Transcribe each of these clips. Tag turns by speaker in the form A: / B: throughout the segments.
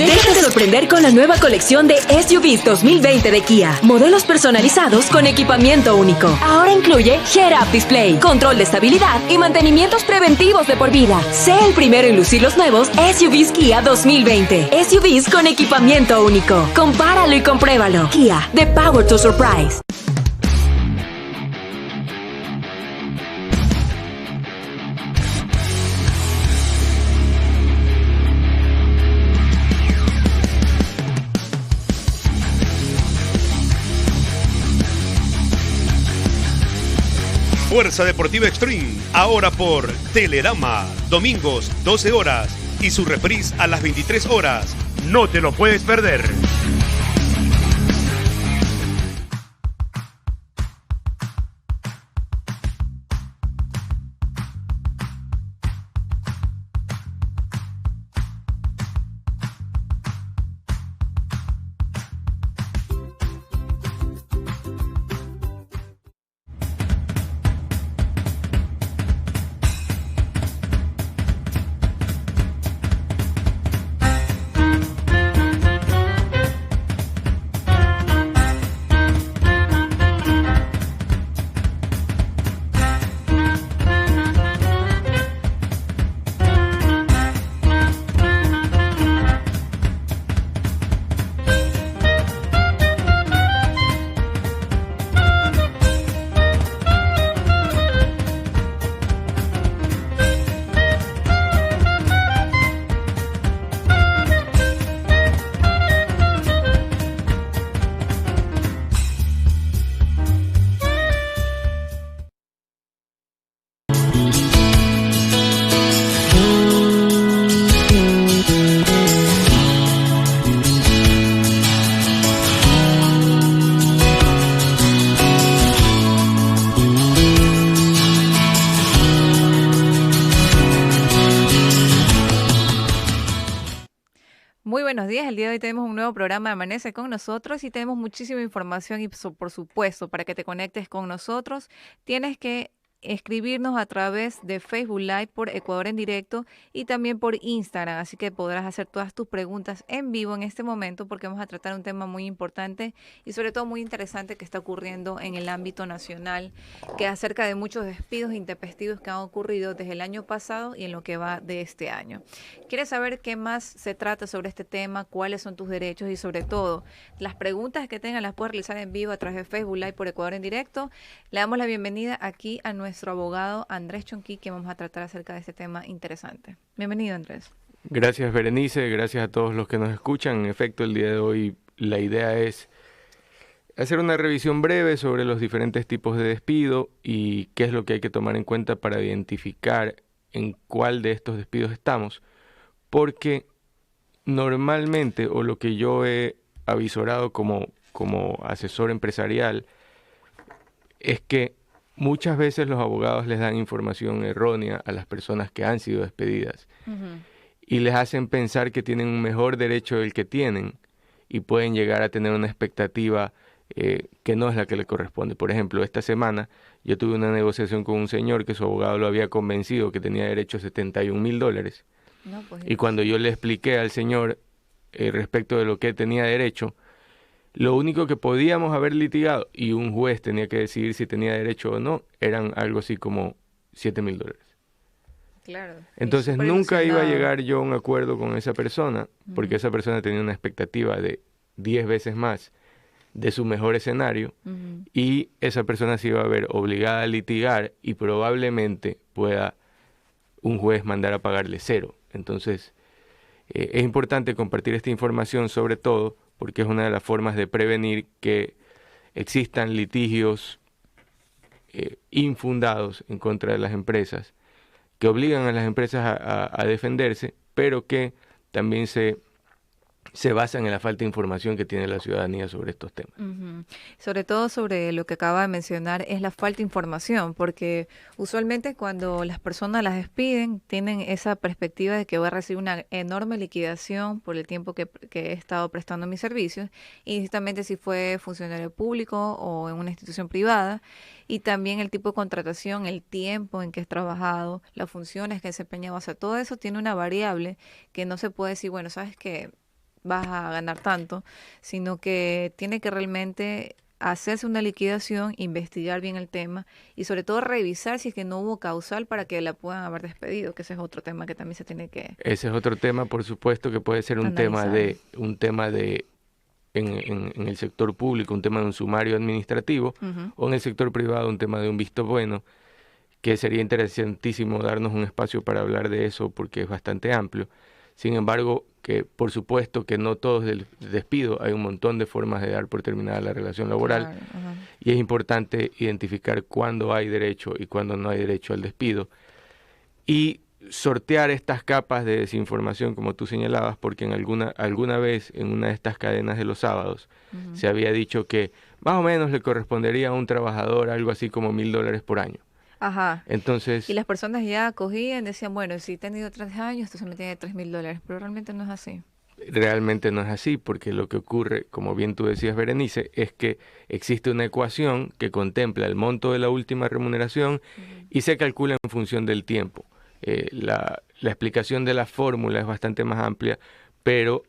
A: Déjate sorprender con la nueva colección de SUVs 2020 de Kia. Modelos personalizados con equipamiento único. Ahora incluye Head-Up Display, control de estabilidad y mantenimientos preventivos de por vida. Sé el primero en lucir los nuevos SUVs Kia 2020. SUVs con equipamiento único. Compáralo y compruébalo. Kia, the power to surprise.
B: Fuerza Deportiva Extreme, ahora por Telerama, domingos 12 horas y su reprise a las 23 horas. No te lo puedes perder.
C: Buenos días, el día de hoy tenemos un nuevo programa de Amanece con nosotros y tenemos muchísima información y por supuesto para que te conectes con nosotros tienes que escribirnos a través de Facebook Live por Ecuador en directo y también por Instagram, así que podrás hacer todas tus preguntas en vivo en este momento porque vamos a tratar un tema muy importante y sobre todo muy interesante que está ocurriendo en el ámbito nacional, que es acerca de muchos despidos intempestivos que han ocurrido desde el año pasado y en lo que va de este año. ¿Quieres saber qué más se trata sobre este tema? ¿Cuáles son tus derechos? Y sobre todo, las preguntas que tengan las puedes realizar en vivo a través de Facebook Live por Ecuador en directo. Le damos la bienvenida aquí a nuestro abogado Andrés Chonqui, que vamos a tratar acerca de este tema interesante. Bienvenido, Andrés.
D: Gracias, Berenice, gracias a todos los que nos escuchan. En efecto, el día de hoy la idea es hacer una revisión breve sobre los diferentes tipos de despido y qué es lo que hay que tomar en cuenta para identificar en cuál de estos despidos estamos, porque normalmente, o lo que yo he avisorado como asesor empresarial, es que muchas veces los abogados les dan información errónea a las personas que han sido despedidas y les hacen pensar que tienen un mejor derecho del que tienen y pueden llegar a tener una expectativa que no es la que le corresponde. Por ejemplo, esta semana yo tuve una negociación con un señor que su abogado lo había convencido que tenía derecho a $71,000 y cuando yo le expliqué al señor respecto de lo que tenía derecho, lo único que podíamos haber litigado y un juez tenía que decidir si tenía derecho o no, eran algo así como $7,000.
C: Claro.
D: Entonces nunca iba a llegar yo a un acuerdo con esa persona, porque esa persona tenía una expectativa de 10 veces más de su mejor escenario, y esa persona se iba a ver obligada a litigar y probablemente pueda un juez mandar a pagarle cero. Entonces es importante compartir esta información, sobre todo porque es una de las formas de prevenir que existan litigios infundados en contra de las empresas, que obligan a las empresas a defenderse, pero que también se basan en la falta de información que tiene la ciudadanía sobre estos temas.
C: Sobre todo sobre lo que acaba de mencionar es la falta de información, porque usualmente cuando las personas las despiden tienen esa perspectiva de que voy a recibir una enorme liquidación por el tiempo que he estado prestando mis servicios, indistintamente si fue funcionario público o en una institución privada, y también el tipo de contratación, el tiempo en que has trabajado, las funciones que he desempeñado, o sea, todo eso tiene una variable que no se puede decir, bueno, sabes que vas a ganar tanto, sino que tiene que realmente hacerse una liquidación, investigar bien el tema y sobre todo revisar si es que no hubo causal para que la puedan haber despedido, que ese es otro tema que también se tiene que
D: Ese es otro tema, por supuesto, que puede ser
C: analizar.
D: un tema de en el sector público, un tema de un sumario administrativo,
C: Ujú.
D: o en el sector privado, un tema de un visto bueno, que sería interesantísimo darnos un espacio para hablar de eso porque es bastante amplio. Sin embargo, que por supuesto que no todo es del despido, hay un montón de formas de dar por terminada la relación laboral
C: Claro, ajá.
D: y es importante identificar cuándo hay derecho y cuándo no hay derecho al despido y sortear estas capas de desinformación como tú señalabas, porque en alguna vez en una de estas cadenas de los sábados
C: Ujú.
D: se había dicho que más o menos le correspondería a un trabajador algo así como $1,000 por año.
C: Ajá. Y
D: Entonces,
C: las personas ya cogían, decían, bueno, si he tenido 3 años, entonces me tiene $3,000, pero realmente no es así.
D: realmente no es así, porque lo que ocurre, como bien tú decías, Berenice, es que existe una ecuación que contempla el monto de la última remuneración
C: Ujú.
D: y se calcula en función del tiempo. La explicación de la fórmula es bastante más amplia, pero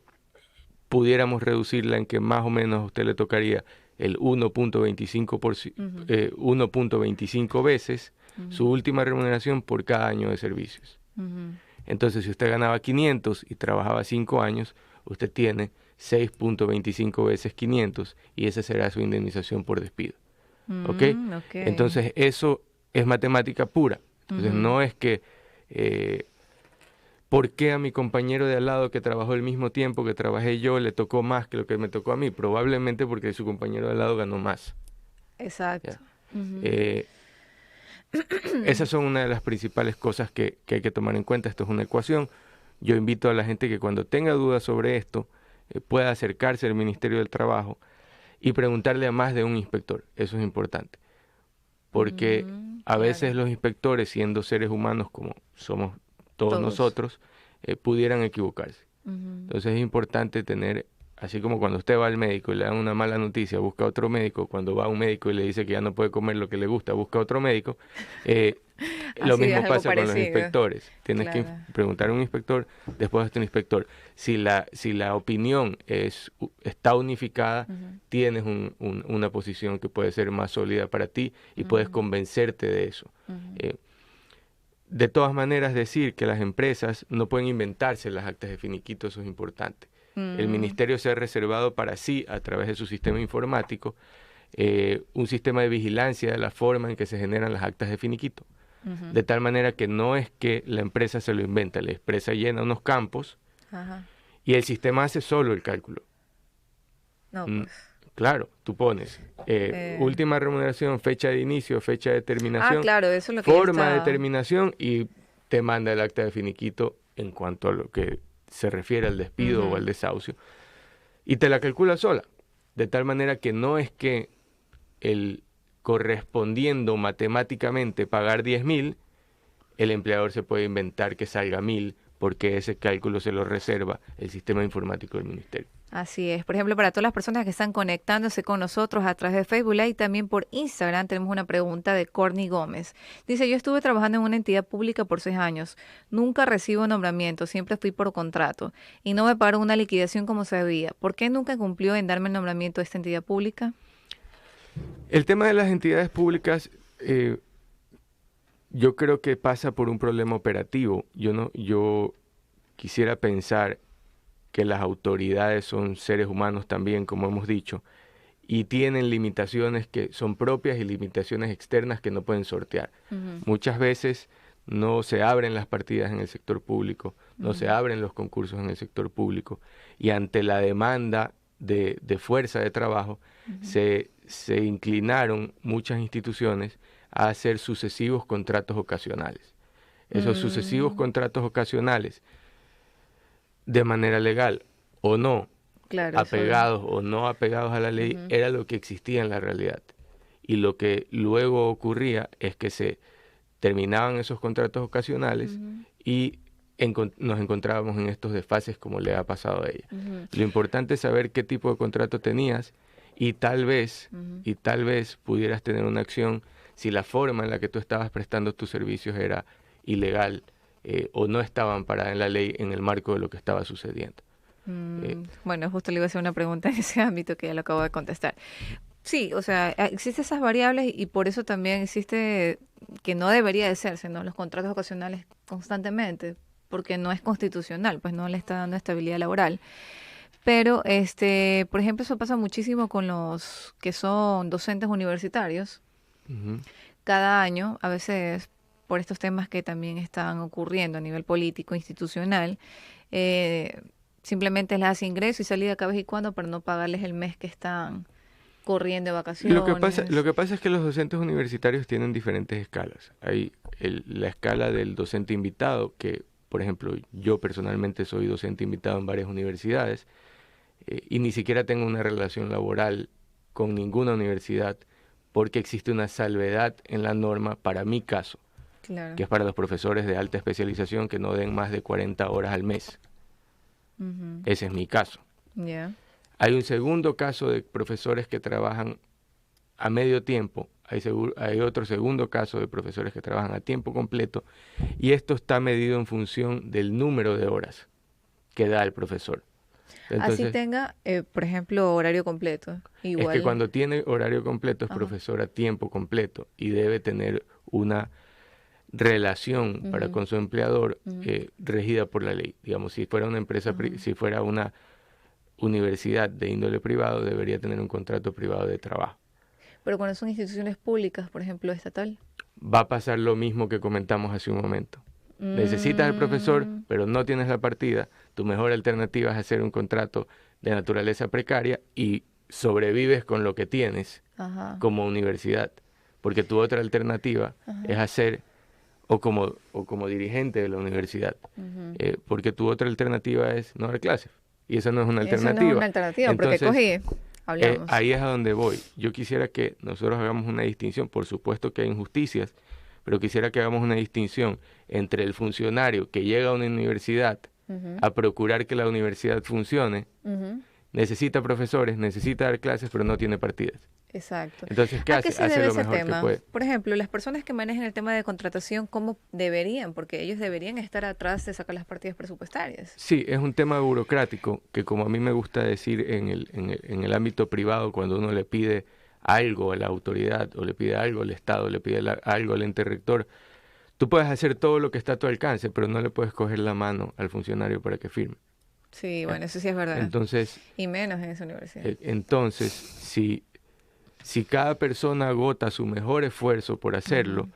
D: pudiéramos reducirla en que más o menos a usted le tocaría el 1.25 veces su
C: Ujú.
D: última remuneración por cada año de servicios.
C: Ujú.
D: Entonces, si usted ganaba 500 y trabajaba 5 años, usted tiene 6.25 veces 500 y esa será su indemnización por despido. ¿Ok?
C: Ok.
D: Entonces, eso es matemática pura. Entonces,
C: Ujú.
D: no es que ¿por qué a mi compañero de al lado que trabajó el mismo tiempo que trabajé yo le tocó más que lo que me tocó a mí? Probablemente porque su compañero de al lado ganó más.
C: Exacto.
D: ¿Ya?
C: Ujú.
D: Eh, Esas son una de las principales cosas que hay que tomar en cuenta. Esto es una ecuación. Yo invito a la gente que cuando tenga dudas sobre esto pueda acercarse al Ministerio del Trabajo y preguntarle a más de un inspector. Eso es importante. Porque a veces
C: Claro.
D: los inspectores, siendo seres humanos como somos todos
C: Todos.
D: nosotros, pudieran equivocarse.
C: Ujú.
D: Entonces es importante tener, así como cuando usted va al médico y le dan una mala noticia, busca otro médico, cuando va a un médico y le dice que ya no puede comer lo que le gusta, busca otro médico, eh, lo
C: Así es
D: mismo
C: algo
D: pasa con los
C: parecido.
D: inspectores. Tienes que
C: Claro.
D: preguntar a un inspector, después a un inspector. Si la opinión está unificada,
C: Ujú.
D: tienes una posición que puede ser más sólida para ti y puedes
C: Ujú.
D: convencerte de eso.
C: Ujú.
D: Eh, de todas maneras, decir que las empresas no pueden inventarse las actas de finiquito, eso es importante. El
C: Mm.
D: ministerio se ha reservado para sí, a través de su sistema informático, un sistema de vigilancia de la forma en que se generan las actas de finiquito.
C: Ujú.
D: De tal manera que no es que la empresa se lo inventa, la empresa llena unos campos
C: Ajá.
D: y el sistema hace solo el cálculo.
C: No,
D: Mm,
C: pues.
D: claro, tú pones
C: eh,
D: última remuneración, fecha de inicio, fecha de terminación,
C: Claro, eso es lo que ya
D: forma de
C: está.
D: terminación y te manda el acta de finiquito en cuanto a lo que se refiere al despido o
C: Ujú.
D: al desahucio. Y te la calcula sola, de tal manera que no es que el correspondiendo matemáticamente pagar 10.000, el empleador se puede inventar que salga 1.000 porque ese cálculo se lo reserva el sistema informático del ministerio.
C: Así es. Por ejemplo, para todas las personas que están conectándose con nosotros a través de Facebook Live y también por Instagram, tenemos una pregunta de Corny Gómez. Dice, yo estuve trabajando en una entidad pública por 6 años. Nunca recibo nombramiento, siempre fui por contrato y no me pagaron una liquidación como se debía. ¿Por qué nunca cumplió en darme el nombramiento de esta entidad pública?
D: El tema de las entidades públicas, yo creo que pasa por un problema operativo. Yo quisiera pensar que las autoridades son seres humanos también, como hemos dicho, y tienen limitaciones que son propias y limitaciones externas que no pueden sortear.
C: Ujú.
D: Muchas veces no se abren las partidas en el sector público, no se
C: Ujú.
D: abren los concursos en el sector público, y ante la demanda de fuerza de trabajo,
C: Ujú.
D: se inclinaron muchas instituciones a hacer sucesivos contratos ocasionales. Esos sucesivos
C: Mm.
D: contratos ocasionales, de manera legal o no,
C: Claro, eso es.
D: apegados o no apegados a la ley,
C: Ujú.
D: era lo que existía en la realidad. Y lo que luego ocurría es que se terminaban esos contratos ocasionales
C: Ujú.
D: y nos encontrábamos en estos desfases como le ha pasado a ella.
C: Ujú.
D: Lo importante es saber qué tipo de contrato tenías y
C: Ujú.
D: tal vez pudieras tener una acción si la forma en la que tú estabas prestando tus servicios era ilegal o no estaba amparada en la ley en el marco de lo que estaba sucediendo.
C: Bueno, justo le iba a hacer una pregunta en ese ámbito que ya lo acabo de contestar. Sí, o sea, existen esas variables y por eso también existe que no debería de serse, ¿no? Los contratos ocasionales constantemente, porque no es constitucional, pues no le está dando estabilidad laboral. Pero, por ejemplo, eso pasa muchísimo con los que son docentes universitarios.
D: Ujú.
C: Cada año, a veces por estos temas que también están ocurriendo a nivel político, institucional, eh, simplemente les hace ingreso y salida cada vez y cuando para no pagarles el mes que están corriendo de
D: Lo
C: vacaciones.
D: que pasa es que los docentes universitarios tienen diferentes escalas. Hay la escala del docente invitado, que por ejemplo yo personalmente soy docente invitado en varias universidades y ni siquiera tengo una relación laboral con ninguna universidad porque existe una salvedad en la norma para mi caso,
C: Claro.
D: que es para los profesores de alta especialización que no den más de 40 horas al mes.
C: Ujú.
D: Ese es mi caso.
C: Ya.
D: Hay un segundo caso de profesores que trabajan a medio tiempo, hay otro segundo caso de profesores que trabajan a tiempo completo y esto está medido en función del número de horas que da el profesor.
C: Así
D: Entonces,
C: tenga, por ejemplo, horario completo.
D: es que
C: Igual.
D: cuando tiene horario completo es
C: Ajá.
D: profesor a tiempo completo y debe tener una relación para
C: Ujú,
D: con su empleador
C: ujú,
D: regida por la ley. Digamos, si fuera una empresa,
C: ujú.
D: si fuera una universidad de índole privado, debería tener un contrato privado de trabajo.
C: Pero cuando son instituciones públicas, por ejemplo, estatal.
D: Va a pasar lo mismo que comentamos hace un momento. Necesitas al profesor,
C: Mm,
D: pero no tienes la partida. Tu mejor alternativa es hacer un contrato de naturaleza precaria y sobrevives con lo que tienes
C: ajá,
D: como universidad. Porque tu otra alternativa es
C: ajá.
D: hacer, o como dirigente de la universidad,
C: Ujú.
D: porque tu otra alternativa es no dar clases. Y esa no es una
C: Eso no es una
D: alternativa.
C: alternativa, porque
D: Entonces,
C: cogí, hablamos.
D: ahí es a donde voy. Yo quisiera que nosotros hagamos una distinción. Por supuesto que hay injusticias, pero quisiera que hagamos una distinción entre el funcionario que llega a una universidad
C: Ujú,
D: a procurar que la universidad funcione,
C: ujú.
D: necesita profesores, necesita dar clases, pero no tiene partidas.
C: Exacto.
D: Entonces, ¿qué
C: ¿A qué
D: hace?
C: se
D: Hace
C: debe
D: lo
C: ese
D: mejor que
C: tema?
D: puede.
C: Por ejemplo, las personas que manejan el tema de contratación, ¿cómo deberían? Porque ellos deberían estar atrás de sacar las partidas presupuestarias.
D: Sí, es un tema burocrático que, como a mí me gusta decir en el ámbito privado, cuando uno le pide algo a la autoridad o le pide algo al Estado, le pide algo al ente rector, tú puedes hacer todo lo que está a tu alcance, pero no le puedes coger la mano al funcionario para que firme.
C: Sí,
D: ¿Ya?
C: bueno, eso sí es verdad.
D: Entonces,
C: Y menos en esa universidad.
D: si cada persona agota su mejor esfuerzo por hacerlo,
C: Ujú,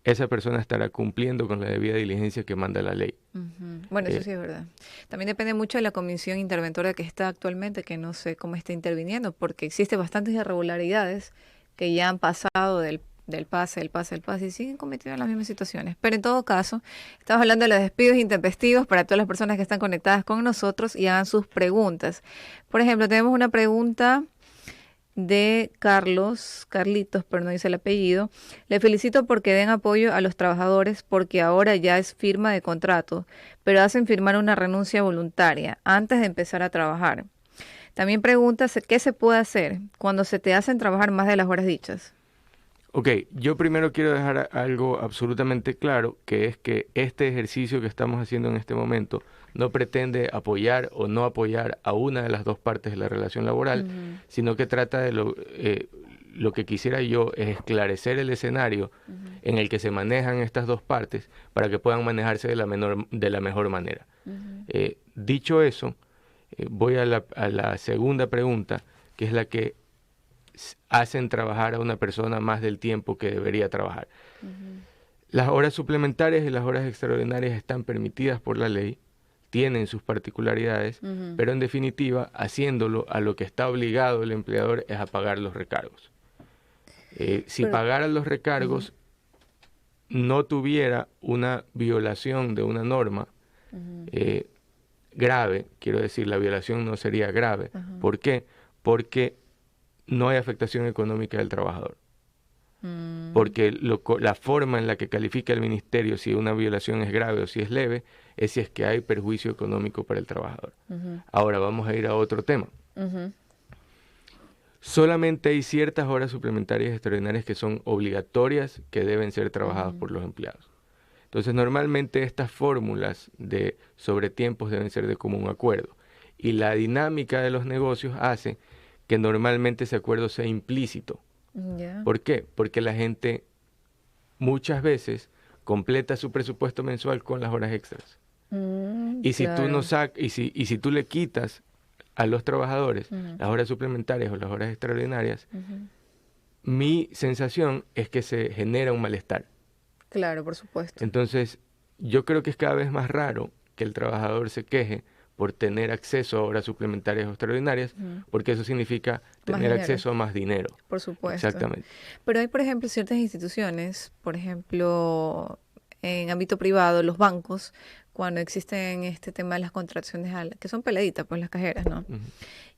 D: esa persona estará cumpliendo con la debida diligencia que manda la ley.
C: ujú. Bueno, eso
D: Eh,
C: sí es verdad. También depende mucho de la comisión interventora que está actualmente, que no sé cómo está interviniendo, porque existe bastantes irregularidades que ya han pasado del pase, el pase, y siguen cometiendo las mismas situaciones. Pero en todo caso, estamos hablando de los despidos intempestivos para todas las personas que están conectadas con nosotros y hagan sus preguntas. Por ejemplo, tenemos una pregunta de Carlitos, pero no dice el apellido. Le felicito porque den apoyo a los trabajadores porque ahora ya es firma de contrato, pero hacen firmar una renuncia voluntaria antes de empezar a trabajar. También pregunta qué se puede hacer cuando se te hacen trabajar más de las horas dichas.
D: Ok, yo primero quiero dejar algo absolutamente claro, que es que este ejercicio que estamos haciendo en este momento no pretende apoyar o no apoyar a una de las dos partes de la relación laboral,
C: Ujú,
D: sino que trata de lo que quisiera yo es esclarecer el escenario
C: ujú,
D: en el que se manejan estas dos partes para que puedan manejarse de la mejor manera.
C: ujú.
D: Dicho eso, voy a la segunda pregunta, que es la que hacen trabajar a una persona más del tiempo que debería trabajar.
C: Ujú,
D: Las horas suplementarias y las horas extraordinarias están permitidas por la ley, tienen sus particularidades,
C: ujú.
D: pero en definitiva, haciéndolo a lo que está obligado el empleador es a pagar los recargos. Si
C: Pero,
D: pagara los
C: ujú,
D: recargos, no tuviera una violación de una norma
C: ujú,
D: eh, grave, quiero decir, la violación no sería grave.
C: ajá,
D: ¿Por qué? Porque no hay afectación económica del trabajador.
C: mm,
D: Porque la forma en la que califica el ministerio si una violación es grave o si es leve es si es que hay perjuicio económico para el trabajador.
C: ujú,
D: Ahora vamos a ir a otro tema.
C: ujú,
D: Solamente hay ciertas horas suplementarias extraordinarias que son obligatorias que deben ser trabajadas
C: ujú,
D: por los empleados. Entonces normalmente estas fórmulas de sobretiempos deben ser de común acuerdo. Y la dinámica de los negocios hace que normalmente ese acuerdo sea implícito.
C: Ya.
D: ¿Por qué? Porque la gente muchas veces completa su presupuesto mensual con las horas extras. Y si tú no
C: Claro.
D: y si tú le quitas a los trabajadores
C: Ujú,
D: las horas suplementarias o las horas extraordinarias,
C: ujú.
D: mi sensación es que se genera un malestar.
C: Claro, por supuesto.
D: Entonces, yo creo que es cada vez más raro que el trabajador se queje por tener acceso a horas suplementarias o extraordinarias,
C: Ujú.
D: porque eso significa
C: Más
D: tener
C: dinero,
D: acceso a más dinero.
C: por supuesto.
D: Exactamente.
C: Pero hay, por ejemplo, ciertas instituciones, por ejemplo, en ámbito privado, los bancos, cuando existen este tema de las contrataciones, que son peladitas, pues las cajeras, ¿no?
D: Ujú.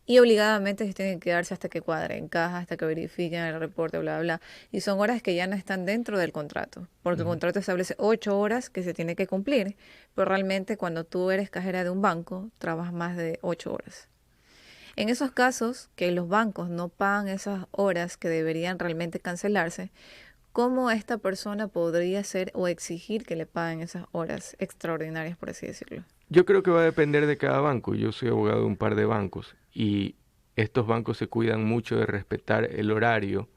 C: Y obligadamente se tienen que quedarse hasta que cuadren caja, hasta que verifiquen el reporte, bla, bla, bla. Y son horas que ya no están dentro del contrato, porque el
D: Ujú.
C: contrato establece 8 horas que se tiene que cumplir, pero realmente cuando tú eres cajera de un banco, trabajas más de 8 horas. En esos casos que los bancos no pagan esas horas que deberían realmente cancelarse, ¿cómo esta persona podría hacer o exigir que le paguen esas horas extraordinarias, por así decirlo?
D: Yo creo que va a depender de cada banco. Yo soy abogado de un par de bancos y estos bancos se cuidan mucho de respetar el horario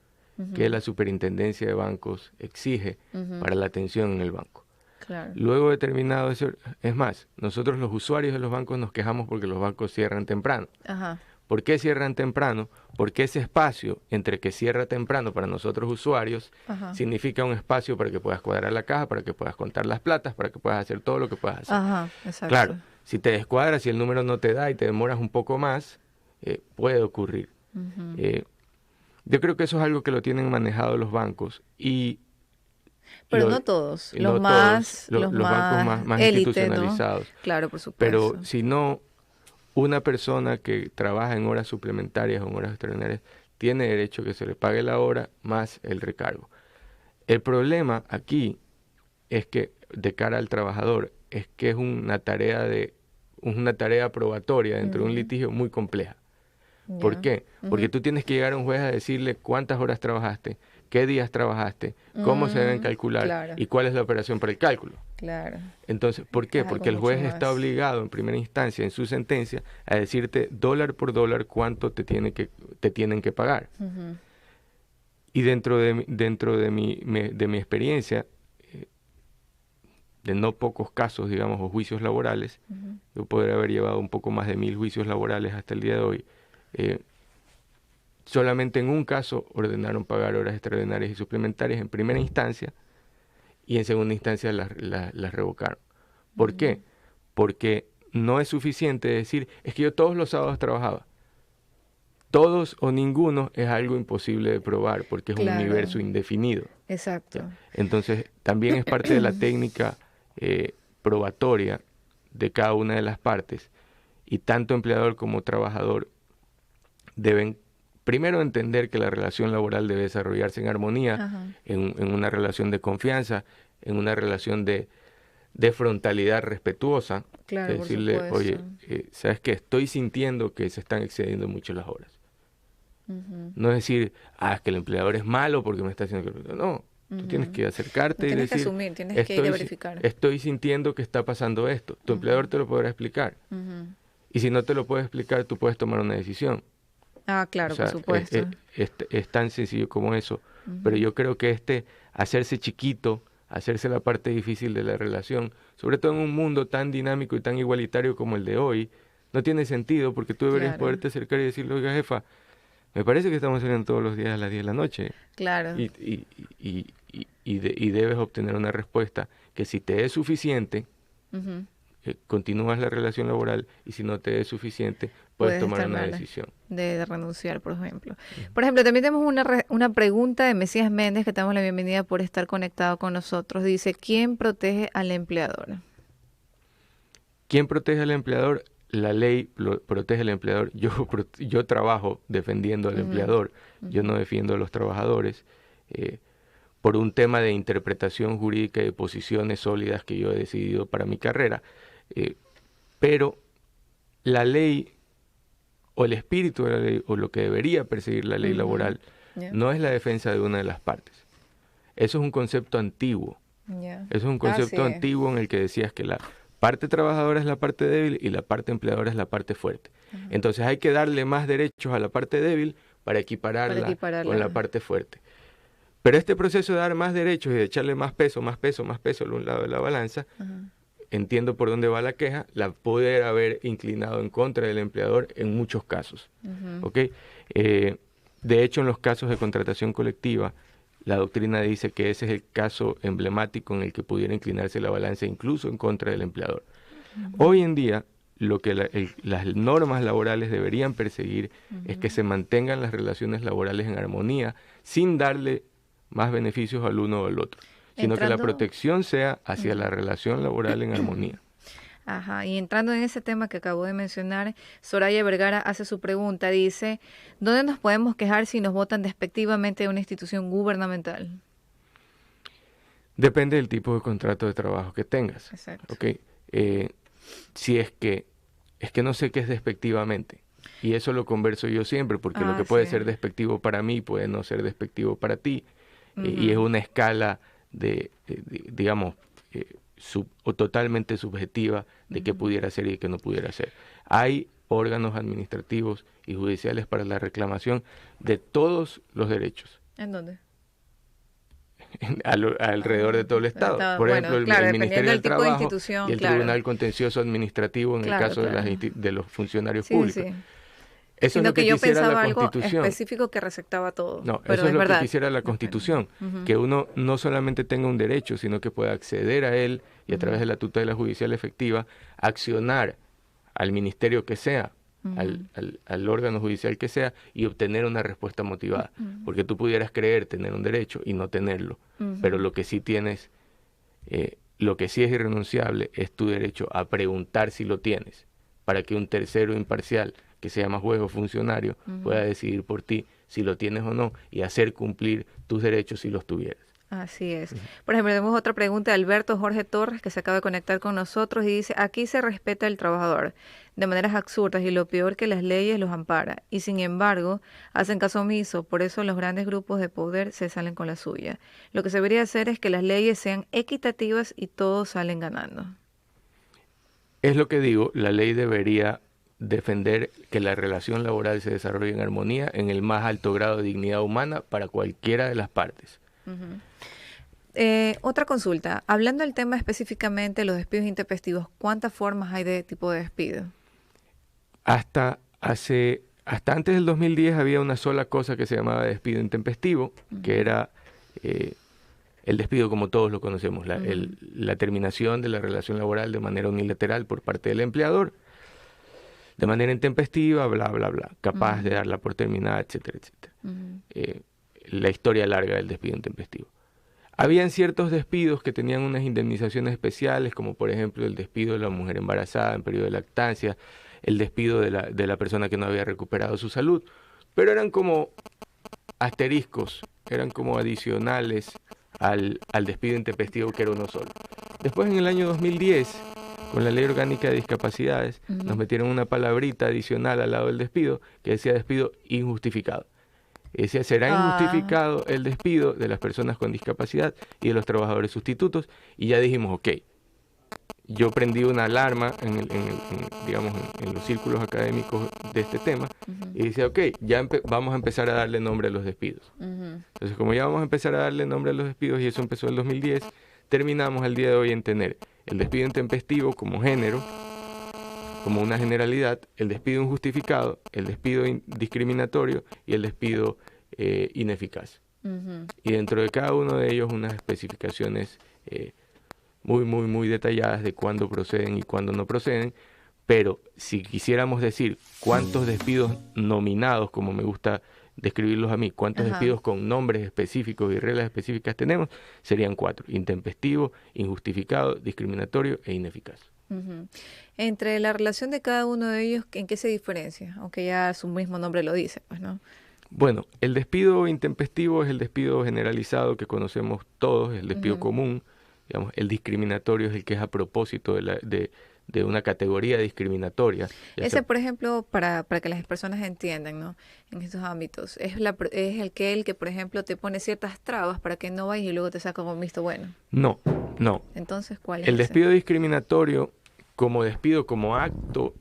D: que
C: Ujú,
D: la superintendencia de bancos exige
C: ujú,
D: para la atención en el banco.
C: claro.
D: Luego de terminado ese, es más, nosotros los usuarios de los bancos nos quejamos porque los bancos cierran temprano.
C: Ajá,
D: ¿Por qué cierran temprano? Porque ese espacio entre que cierra temprano para nosotros usuarios
C: ajá,
D: significa un espacio para que puedas cuadrar la caja, para que puedas contar las platas, para que puedas hacer todo lo que puedas hacer.
C: ajá,
D: Claro,
C: exacto.
D: si te descuadras, si el número no te da y te demoras un poco más, puede ocurrir.
C: Ujú.
D: Eh, yo creo que eso es algo que lo tienen manejado los bancos y
C: Pero
D: lo-
C: no todos,
D: no todos,
C: los
D: los bancos
C: más
D: más
C: élite, ¿no?
D: institucionalizados.
C: Claro, por
D: Pero
C: supuesto.
D: si no, una persona que trabaja en horas suplementarias o en horas extraordinarias tiene derecho a que se le pague la hora más el recargo. El problema aquí es que, de cara al trabajador, es que es una tarea probatoria dentro de un
C: Ujú,
D: litigio muy compleja. ¿Por
C: ya.
D: qué? Porque
C: Ujú.
D: tú tienes que llegar a un juez a decirle cuántas horas trabajaste, qué días trabajaste, cómo se deben calcular
C: Claro,
D: y cuál es la operación para el cálculo.
C: claro.
D: Entonces, ¿por qué?
C: Es algo
D: Porque el
C: mucho
D: juez está
C: más.
D: obligado en primera instancia, en su sentencia, a decirte dólar por dólar cuánto te tienen que pagar.
C: Ujú,
D: Y dentro de mi experiencia, eh, de no pocos casos, digamos, o juicios laborales,
C: ujú.
D: yo podría haber llevado un poco más de 1000 juicios laborales hasta el día de hoy. eh, Solamente en un caso ordenaron pagar horas extraordinarias y suplementarias en primera instancia y en segunda instancia las revocaron. ¿Por qué? Porque no es suficiente decir, es que yo todos los sábados trabajaba. Todos o ninguno es algo imposible de probar porque es un
C: Claro,
D: universo indefinido.
C: exacto.
D: ¿Ya? Entonces, también es parte de la técnica probatoria de cada una de las partes y tanto empleador como trabajador deben primero entender que la relación laboral debe desarrollarse en armonía,
C: Ajá,
D: en una relación de confianza, en una relación de frontalidad respetuosa,
C: claro,
D: de
C: por
D: decirle, oye,
C: supuesto.
D: ¿sabes qué? Estoy sintiendo que se están excediendo mucho las horas.
C: Ujú,
D: No es decir, es que el empleador es malo porque me está haciendo... No, tú tienes
C: ujú.
D: que acercarte y
C: Tienes que
D: decir,
C: asumir, tienes que ir a
D: estoy,
C: verificar.
D: estoy sintiendo que está pasando esto. Tu empleador
C: Ujú,
D: te lo podrá explicar.
C: ujú.
D: Y si no te lo puede explicar, tú puedes tomar una decisión.
C: Ah,
D: O
C: claro, por
D: sea,
C: supuesto.
D: es tan sencillo como eso. Pero
C: Ujú.
D: yo creo que hacerse chiquito, hacerse la parte difícil de la relación, sobre todo en un mundo tan dinámico y tan igualitario como el de hoy, no tiene sentido porque tú deberías
C: Claro,
D: poderte acercar y decirle, oiga, jefa, me parece que estamos saliendo todos los días a las 10 de la noche
C: claro.
D: y debes obtener una respuesta que si te es suficiente,
C: Ujú.
D: continúas la relación laboral y si no te es suficiente, puedes
C: Puedes
D: tomar
C: estar
D: una
C: mal
D: decisión.
C: de renunciar, por ejemplo. Por ejemplo, también tenemos una pregunta de Mesías Méndez, que te damos la bienvenida por estar conectado con nosotros. Dice, ¿quién protege al empleador?
D: ¿Quién protege al empleador? La ley protege al empleador. Yo trabajo defendiendo al
C: Ujú,
D: empleador. Yo
C: ujú.
D: no defiendo a los trabajadores por un tema de interpretación jurídica y de posiciones sólidas que yo he decidido para mi carrera. Eh, pero la ley o el espíritu de la ley o lo que debería perseguir la ley
C: Ujú.
D: laboral
C: Ya,
D: no es la defensa de una de las partes. Eso es un concepto antiguo.
C: ya.
D: Eso es un
C: Así
D: concepto
C: es.
D: antiguo en el que decías que la parte trabajadora es la parte débil y la parte empleadora es la parte fuerte. Entonces hay que darle más derechos a la parte débil para equipararla con la parte fuerte. Pero este proceso de dar más derechos y de echarle más peso a un lado de la balanza, entiendo por dónde va la queja, la poder haber inclinado en contra del empleador en muchos casos. ¿Ok? De hecho, en los casos de contratación colectiva, la doctrina dice que ese es el caso emblemático en el que pudiera inclinarse la balanza incluso en contra del empleador. Hoy en día, lo que las normas laborales deberían perseguir es que se mantengan las relaciones laborales en armonía sin darle más beneficios al uno o al otro, sino que la protección sea hacia la relación laboral en armonía.
C: Ajá, y entrando en ese tema que acabo de mencionar, Soraya Vergara hace su pregunta, dice, ¿dónde nos podemos quejar si nos votan despectivamente de una institución gubernamental?
D: Depende del tipo de contrato de trabajo que tengas.
C: Exacto.
D: ¿Okay? Si es que no sé qué es despectivamente, y eso lo converso yo siempre, porque lo que puede ser despectivo para mí puede no ser despectivo para ti, y es una escala digamos, o totalmente subjetiva de qué pudiera ser y qué no pudiera ser. Hay órganos administrativos y judiciales para la reclamación de todos los derechos.
C: ¿En dónde?
D: Alrededor de todo el Estado. Por ejemplo, el Ministerio del Trabajo y el Tribunal Contencioso Administrativo en el caso de los funcionarios públicos. Sí. Eso es lo que
C: yo
D: quisiera
C: pensaba
D: la
C: algo
D: Constitución.
C: específico que receptaba todo.
D: No,
C: pero
D: eso es lo
C: verdad.
D: que quisiera la Constitución, que uno no solamente tenga un derecho, sino que pueda acceder a él y a través de la tutela judicial efectiva, accionar al ministerio que sea, al órgano judicial que sea, y obtener una respuesta motivada. Porque tú pudieras creer tener un derecho y no tenerlo, pero lo que sí tienes, lo que sí es irrenunciable es tu derecho a preguntar si lo tienes, para que un tercero imparcial, que se llama juez o funcionario, pueda decidir por ti si lo tienes o no y hacer cumplir tus derechos si los tuvieras.
C: Así es. Por ejemplo, tenemos otra pregunta de Alberto Jorge Torres, que se acaba de conectar con nosotros y dice, aquí se respeta al trabajador de maneras absurdas y lo peor que las leyes los ampara. Y sin embargo, hacen caso omiso, por eso los grandes grupos de poder se salen con la suya. Lo que se debería hacer es que las leyes sean equitativas y todos salen ganando.
D: Es lo que digo, la ley debería defender que la relación laboral se desarrolle en armonía en el más alto grado de dignidad humana para cualquiera de las partes.
C: Otra consulta, hablando del tema específicamente de los despidos intempestivos, ¿cuántas formas hay de tipo de despido?
D: Hasta antes del 2010 había una sola cosa que se llamaba despido intempestivo, que era el despido como todos lo conocemos, la terminación de la relación laboral de manera unilateral por parte del empleador, de manera intempestiva, bla, bla, bla, capaz de darla por terminada, etcétera, etcétera. La historia larga del despido intempestivo. Habían ciertos despidos que tenían unas indemnizaciones especiales, como por ejemplo el despido de la mujer embarazada en periodo de lactancia, el despido de la persona que no había recuperado su salud, pero eran como asteriscos, eran como adicionales al despido intempestivo que era uno solo. Después en el año 2010, con la Ley Orgánica de Discapacidades, nos metieron una palabrita adicional al lado del despido que decía despido injustificado. Decía, será injustificado el despido de las personas con discapacidad y de los trabajadores sustitutos, y ya dijimos, ok, yo prendí una alarma en los círculos académicos de este tema, y decía, ok, ya vamos a empezar a darle nombre a los despidos. Entonces, como ya vamos a empezar a darle nombre a los despidos, y eso empezó en el 2010, terminamos el día de hoy en tener el despido intempestivo como género, como una generalidad, el despido injustificado, el despido discriminatorio y el despido ineficaz. Y dentro de cada uno de ellos unas especificaciones muy detalladas de cuándo proceden y cuándo no proceden, pero si quisiéramos decir cuántos despidos nominados, como me gusta describirlos a mí, cuántos despidos con nombres específicos y reglas específicas tenemos, serían 4: intempestivo, injustificado, discriminatorio e ineficaz.
C: Entre la relación de cada uno de ellos, ¿en qué se diferencia? Aunque ya su mismo nombre lo dice, pues, ¿no?
D: Bueno, el despido intempestivo es el despido generalizado que conocemos todos, el despido común. Digamos, el discriminatorio es el que es a propósito de una categoría discriminatoria.
C: Ese, por ejemplo, para que las personas entiendan, ¿no? En estos ámbitos, es el que, por ejemplo, te pone ciertas trabas para que no vayas y luego te saca un visto bueno.
D: No.
C: Entonces, ¿cuál es
D: el
C: ese?
D: despido discriminatorio como despido, como acto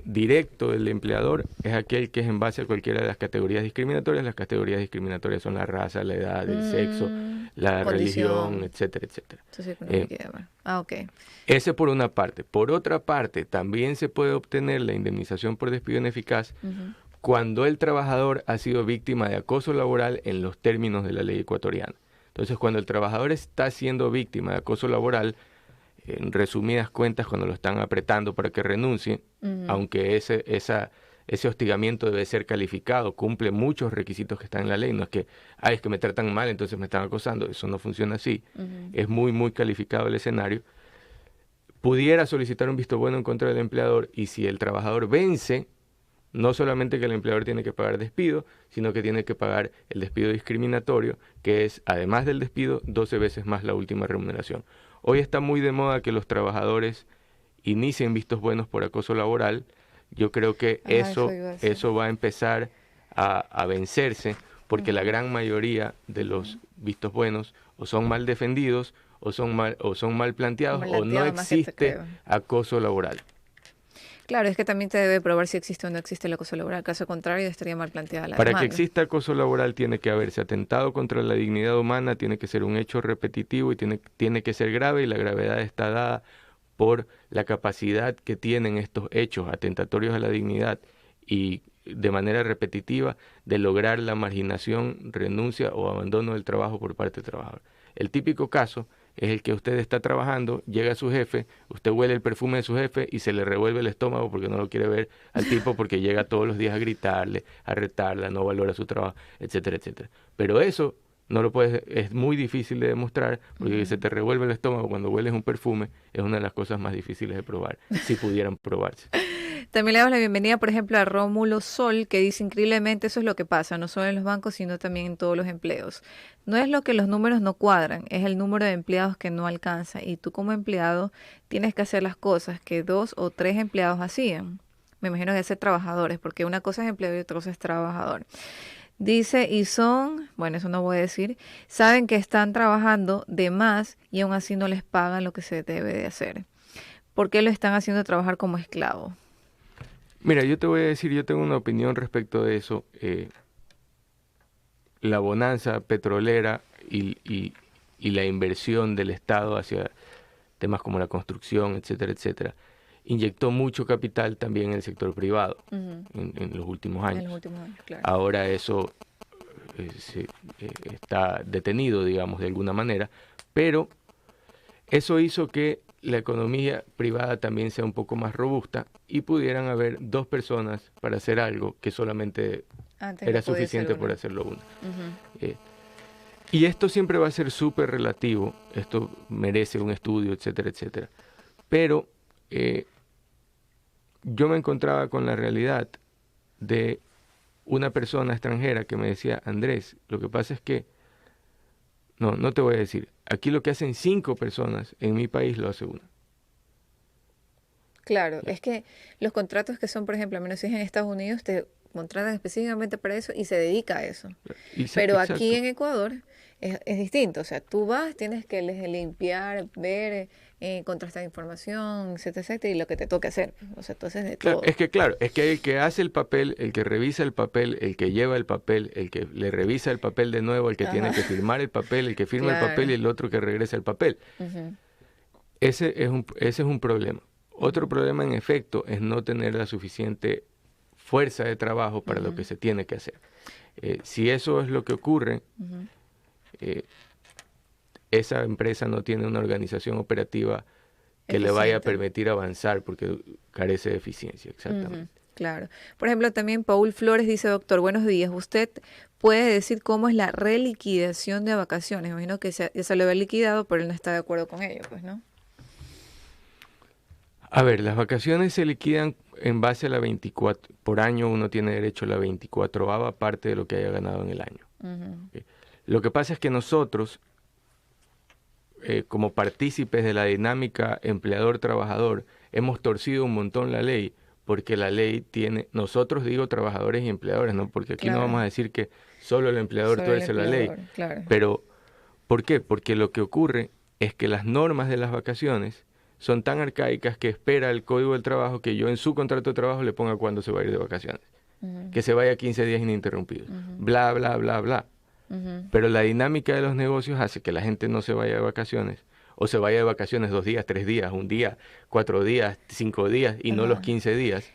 D: directo del empleador, es aquel que es en base a cualquiera de las categorías discriminatorias. Las categorías discriminatorias son la raza, la edad, el sexo, la religión, etcétera, etcétera.
C: Ok.
D: Ese por una parte. Por otra parte, también se puede obtener la indemnización por despido ineficaz cuando el trabajador ha sido víctima de acoso laboral en los términos de la ley ecuatoriana. Entonces, cuando el trabajador está siendo víctima de acoso laboral, en resumidas cuentas, cuando lo están apretando para que renuncie, aunque ese hostigamiento debe ser calificado, cumple muchos requisitos que están en la ley, no es que, es que me tratan mal, entonces me están acosando, eso no funciona así, es muy, muy calificado el escenario, pudiera solicitar un visto bueno en contra del empleador, y si el trabajador vence, no solamente que el empleador tiene que pagar despido, sino que tiene que pagar el despido discriminatorio, que es, además del despido, 12 veces más la última remuneración. Hoy está muy de moda que los trabajadores inicien vistos buenos por acoso laboral. Yo creo que eso va a empezar a vencerse, porque la gran mayoría de los vistos buenos o son mal defendidos, o son mal planteados, o no existe acoso laboral.
C: Claro, es que también te debe probar si existe o no existe el acoso laboral. Caso contrario, estaría mal planteada la
D: Para
C: demanda.
D: que exista acoso laboral tiene que haberse atentado contra la dignidad humana, tiene que ser un hecho repetitivo y tiene que ser grave, y la gravedad está dada por la capacidad que tienen estos hechos atentatorios a la dignidad y de manera repetitiva de lograr la marginación, renuncia o abandono del trabajo por parte del trabajador. El típico caso es el que usted está trabajando, llega su jefe, usted huele el perfume de su jefe y se le revuelve el estómago porque no lo quiere ver al tipo, porque llega todos los días a gritarle, a retarla, no valora su trabajo, etcétera, etcétera. Pero eso no lo puedes, es muy difícil de demostrar, porque que se te revuelve el estómago cuando hueles un perfume es una de las cosas más difíciles de probar, si pudieran probarse.
C: También le damos la bienvenida, por ejemplo, a Rómulo Sol, que dice: increíblemente eso es lo que pasa, no solo en los bancos, sino también en todos los empleos. No es lo que los números no cuadran, es el número de empleados que no alcanza, y tú como empleado tienes que hacer las cosas que 2 o 3 empleados hacían. Me imagino que ser trabajadores, porque una cosa es empleado y otra cosa es trabajador. Dice, y son, bueno, eso no voy a decir, saben que están trabajando de más y aún así no les pagan lo que se debe de hacer. ¿Por qué lo están haciendo trabajar como esclavo?
D: Mira, yo te voy a decir, yo tengo una opinión respecto de eso. La bonanza petrolera y la inversión del Estado hacia temas como la construcción, etcétera, etcétera, inyectó mucho capital también en el sector privado en los últimos años. En los últimos años, claro. Ahora eso está detenido, digamos, de alguna manera, pero eso hizo que la economía privada también sea un poco más robusta y pudieran haber 2 personas para hacer algo que solamente era suficiente por hacerlo uno. Y esto siempre va a ser súper relativo, esto merece un estudio, etcétera, etcétera. Pero yo me encontraba con la realidad de una persona extranjera que me decía: Andrés, lo que pasa es que, no te voy a decir, aquí lo que hacen 5 personas, en mi país lo hace una.
C: Claro, es que los contratos que son, por ejemplo, al menos si es en Estados Unidos, te contratan específicamente para eso y se dedica a eso. Pero exacto. Aquí en Ecuador es distinto, o sea, tú vas, tienes que limpiar, ver, contrastar información, etcétera, etcétera, y lo que te toque hacer. O sea, entonces de
D: claro,
C: todo.
D: Es que el que hace el papel, el que revisa el papel, el que lleva el papel, el que le revisa el papel de nuevo, el que tiene que firmar el papel, el que firma el papel y el otro que regresa el papel. Ese es un problema. Otro problema, en efecto, es no tener la suficiente fuerza de trabajo para lo que se tiene que hacer. Si eso es lo que ocurre, esa empresa no tiene una organización operativa que le vaya a permitir avanzar porque carece de eficiencia, exactamente.
C: Claro. Por ejemplo, también Paul Flores dice: doctor, buenos días. ¿Usted puede decir cómo es la reliquidación de vacaciones? Me imagino que ya se lo había liquidado, pero él no está de acuerdo con ello, pues, ¿no?
D: A ver, las vacaciones se liquidan en base a la 24, por año uno tiene derecho a la 24ª parte de lo que haya ganado en el año. ¿Okay? Lo que pasa es que nosotros, como partícipes de la dinámica empleador-trabajador, hemos torcido un montón la ley, porque la ley tiene, nosotros digo trabajadores y empleadores, ¿no? Porque aquí no vamos a decir que solo el empleador tuerce la ley. Claro. Pero, ¿por qué? Porque lo que ocurre es que las normas de las vacaciones son tan arcaicas que espera el Código del Trabajo que yo en su contrato de trabajo le ponga cuándo se va a ir de vacaciones. Que se vaya 15 días ininterrumpidos. Bla, bla, bla, bla. Pero la dinámica de los negocios hace que la gente no se vaya de vacaciones, o se vaya de vacaciones 2 días, 3 días, 1 día, 4 días, 5 días, y no los 15 días.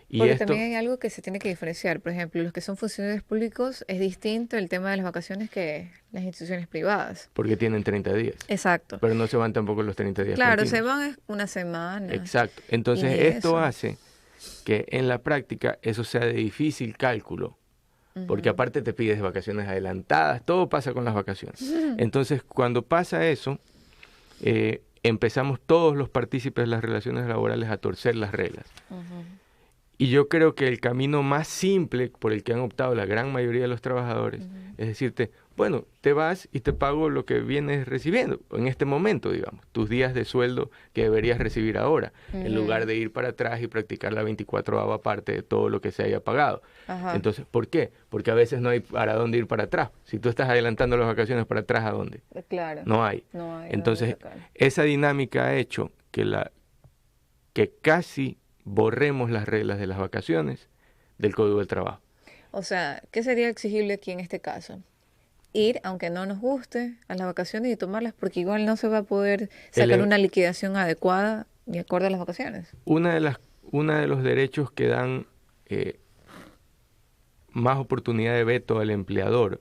D: Y
C: Porque
D: esto,
C: también hay algo que se tiene que diferenciar. Por ejemplo, los que son funcionarios públicos es distinto el tema de las vacaciones que las instituciones privadas.
D: porque tienen 30 días.
C: Exacto.
D: Pero no se van tampoco los 30 días
C: Claro, se
D: continuos.
C: van una semana.
D: Exacto.
C: Y
D: Entonces,
C: ni
D: esto
C: eso.
D: hace que en la práctica eso sea de difícil cálculo. Porque aparte te pides vacaciones adelantadas, todo pasa con las vacaciones. Entonces, cuando pasa eso, empezamos todos los partícipes de las relaciones laborales a torcer las reglas. Y yo creo que el camino más simple por el que han optado la gran mayoría de los trabajadores es decirte, bueno, te vas y te pago lo que vienes recibiendo en este momento, digamos, tus días de sueldo que deberías recibir ahora, en lugar de ir para atrás y practicar la 24ª parte de todo lo que se haya pagado.
C: Ajá.
D: Entonces, ¿por qué? Porque a veces no hay para dónde ir para atrás. Si tú estás adelantando las vacaciones para atrás, ¿a dónde?
C: Claro.
D: No hay.
C: No hay
D: Entonces,
C: dónde sacar.
D: esa dinámica ha hecho que casi borremos las reglas de las vacaciones del Código del Trabajo.
C: O sea, ¿qué sería exigible aquí en este caso? Ir, aunque no nos guste, a las vacaciones y tomarlas, porque igual no se va a poder sacar una liquidación adecuada y acorde a las vacaciones.
D: Una de los derechos que dan más oportunidad de veto al empleador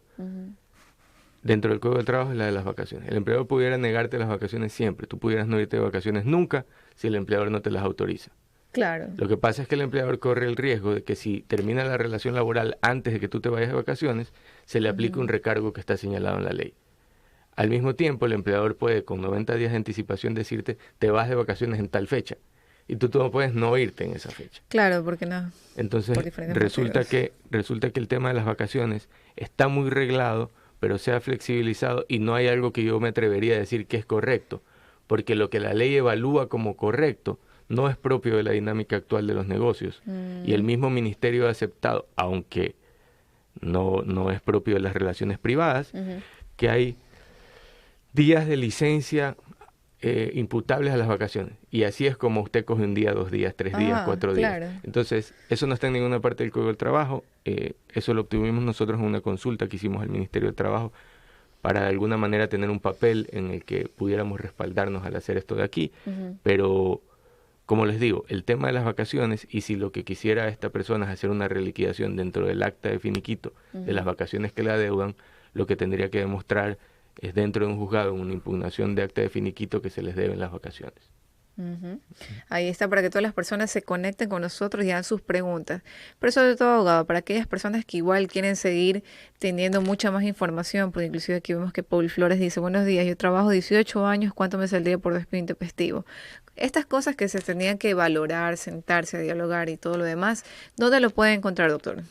D: dentro del Código del Trabajo es la de las vacaciones. El empleador pudiera negarte las vacaciones siempre. Tú pudieras no irte de vacaciones nunca si el empleador no te las autoriza.
C: Claro.
D: Lo que pasa es que el empleador corre el riesgo de que si termina la relación laboral antes de que tú te vayas de vacaciones, se le aplique un recargo que está señalado en la ley. Al mismo tiempo, el empleador puede con 90 días de anticipación decirte, te vas de vacaciones en tal fecha. Y tú no puedes no irte en esa fecha.
C: Claro, porque no.
D: Entonces,
C: Por diferentes
D: resulta que el tema de las vacaciones está muy reglado, pero se ha flexibilizado y no hay algo que yo me atrevería a decir que es correcto. Porque lo que la ley evalúa como correcto no es propio de la dinámica actual de los negocios. Y el mismo ministerio ha aceptado, aunque no es propio de las relaciones privadas, que hay días de licencia imputables a las vacaciones. Y así es como usted coge un día, 2 días, 3 días, 4 días.
C: Claro.
D: Entonces, eso no está en ninguna parte del Código del Trabajo. Eso lo obtuvimos nosotros en una consulta que hicimos al Ministerio del Trabajo para de alguna manera tener un papel en el que pudiéramos respaldarnos al hacer esto de aquí. Pero, como les digo, el tema de las vacaciones, y si lo que quisiera esta persona es hacer una reliquidación dentro del acta de finiquito de las vacaciones que le adeudan, lo que tendría que demostrar es dentro de un juzgado, en una impugnación de acta de finiquito, que se les deben las vacaciones.
C: Ahí está, para que todas las personas se conecten con nosotros y hagan sus preguntas. Pero sobre todo, abogado, para aquellas personas que igual quieren seguir teniendo mucha más información, porque inclusive aquí vemos que Paul Flores dice, buenos días, yo trabajo 18 años, ¿cuánto me saldría por despido intempestivo? Estas cosas que se tenían que valorar, sentarse a dialogar y todo lo demás, ¿dónde lo pueden encontrar, doctor?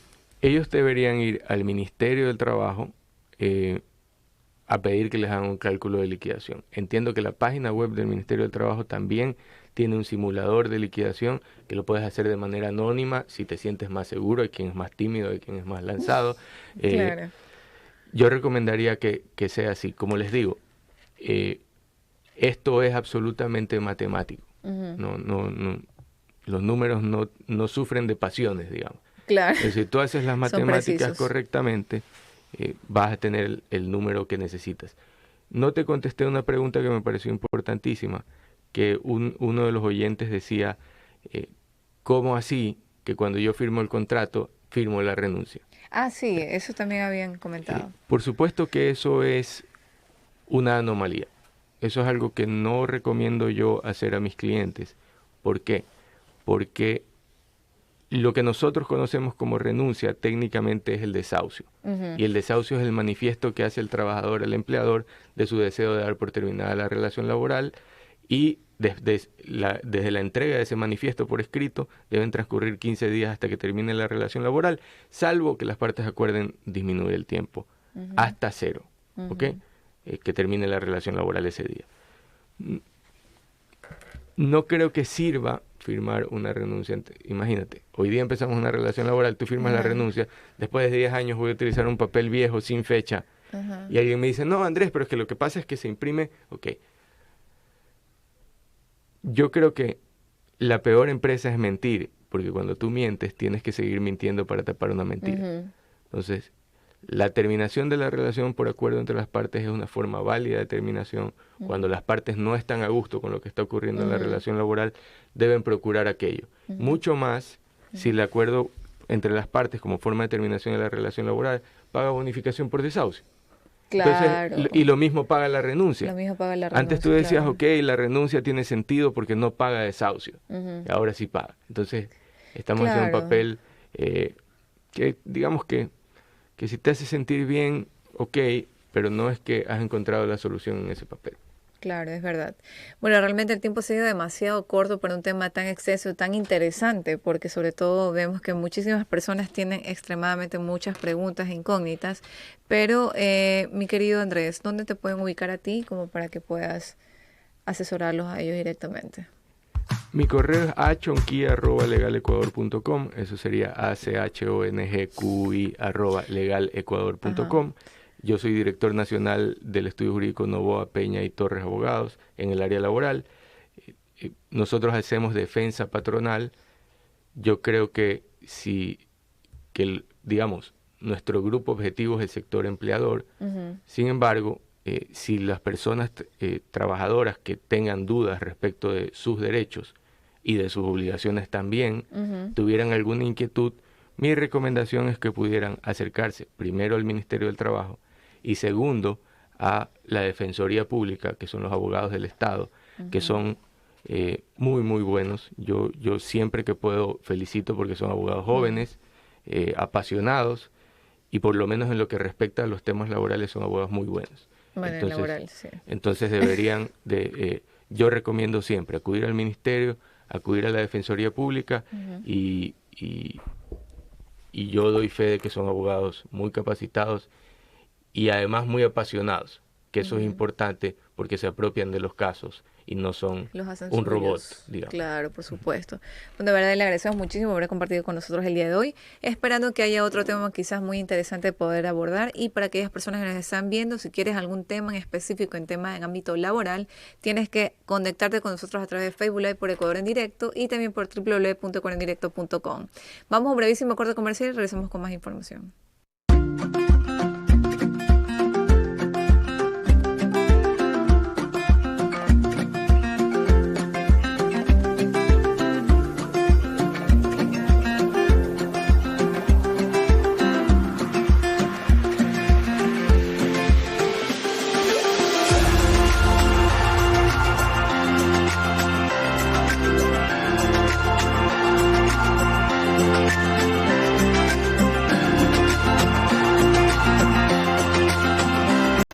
D: Ellos deberían ir al Ministerio del Trabajo a pedir que les hagan un cálculo de liquidación. Entiendo que la página web del Ministerio del Trabajo también tiene un simulador de liquidación que lo puedes hacer de manera anónima si te sientes más seguro. Hay quien es más tímido, hay quien es más lanzado.
C: Claro.
D: Yo recomendaría que sea así. Como les digo, esto es absolutamente matemático. Los números no sufren de pasiones, digamos.
C: Claro.
D: Si tú haces las matemáticas
C: precisos.
D: correctamente, vas a tener el número que necesitas. No te contesté una pregunta que me pareció importantísima, que uno de los oyentes decía, ¿cómo así que cuando yo firmo el contrato, firmo la renuncia?
C: Ah, sí, eso también habían comentado.
D: Por supuesto que eso es una anomalía. Eso es algo que no recomiendo yo hacer a mis clientes. ¿Por qué? Porque lo que nosotros conocemos como renuncia técnicamente es el desahucio. Y el desahucio es el manifiesto que hace el trabajador al empleador de su deseo de dar por terminada la relación laboral, y desde la entrega de ese manifiesto por escrito deben transcurrir 15 días hasta que termine la relación laboral, salvo que las partes acuerden disminuir el tiempo hasta 0, ¿ok? Que termine la relación laboral ese día. No creo que sirva firmar una renuncia. Imagínate, hoy día empezamos una relación laboral, tú firmas la renuncia, después de 10 años voy a utilizar un papel viejo sin fecha, y alguien me dice, no, Andrés, pero es que lo que pasa es que se imprime, ok. Yo creo que la peor empresa es mentir, porque cuando tú mientes tienes que seguir mintiendo para tapar una mentira. Entonces, la terminación de la relación por acuerdo entre las partes es una forma válida de terminación. Cuando las partes no están a gusto con lo que está ocurriendo en la relación laboral, deben procurar aquello. Mucho más si el acuerdo entre las partes como forma de terminación de la relación laboral paga bonificación por desahucio.
C: Claro.
D: Entonces, y lo mismo paga la renuncia.
C: Lo mismo paga la renuncia.
D: Antes tú decías,
C: claro.
D: ok, la renuncia tiene sentido porque no paga desahucio. Y ahora sí paga. Entonces, estamos en un papel que digamos que si te hace sentir bien, ok, pero no es que has encontrado la solución en ese papel.
C: Claro, es verdad. Bueno, realmente el tiempo ha sido demasiado corto para un tema tan extenso, tan interesante, porque sobre todo vemos que muchísimas personas tienen extremadamente muchas preguntas e incógnitas. Pero, mi querido Andrés, ¿dónde te pueden ubicar a ti como para que puedas asesorarlos a ellos directamente?
D: Mi correo es achonqui@legalecuador.com, eso sería achongqi@legalecuador.com. Yo soy director nacional del Estudio Jurídico Novoa, Peña y Torres Abogados en el área laboral. Nosotros hacemos defensa patronal. Yo creo que digamos, nuestro grupo objetivo es el sector empleador. Sin embargo, si las personas trabajadoras que tengan dudas respecto de sus derechos y de sus obligaciones también tuvieran alguna inquietud, mi recomendación es que pudieran acercarse primero al Ministerio del Trabajo y segundo a la Defensoría Pública, que son los abogados del Estado, que son muy, muy buenos. Yo siempre que puedo felicito porque son abogados jóvenes, apasionados, y por lo menos en lo que respecta a los temas laborales son abogados muy buenos.
C: Bueno,
D: entonces,
C: laboral, sí.
D: Entonces deberían yo recomiendo siempre acudir al Ministerio, acudir a la Defensoría Pública y yo doy fe de que son abogados muy capacitados y además muy apasionados, que eso es importante porque se apropian de los casos y no son un robot, digamos.
C: Claro, por supuesto. Bueno, de verdad le agradecemos muchísimo por haber compartido con nosotros el día de hoy, esperando que haya otro tema quizás muy interesante de poder abordar. Y para aquellas personas que nos están viendo, si quieres algún tema en específico en ámbito laboral, tienes que conectarte con nosotros a través de Facebook Live por Ecuador en Directo y también por www.ecuadorendirecto.com. Vamos a un brevísimo corte comercial y regresamos con más información.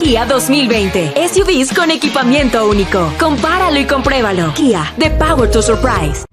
A: Kia 2020. SUVs con equipamiento único. Compáralo y compruébalo. Kia, the power to surprise.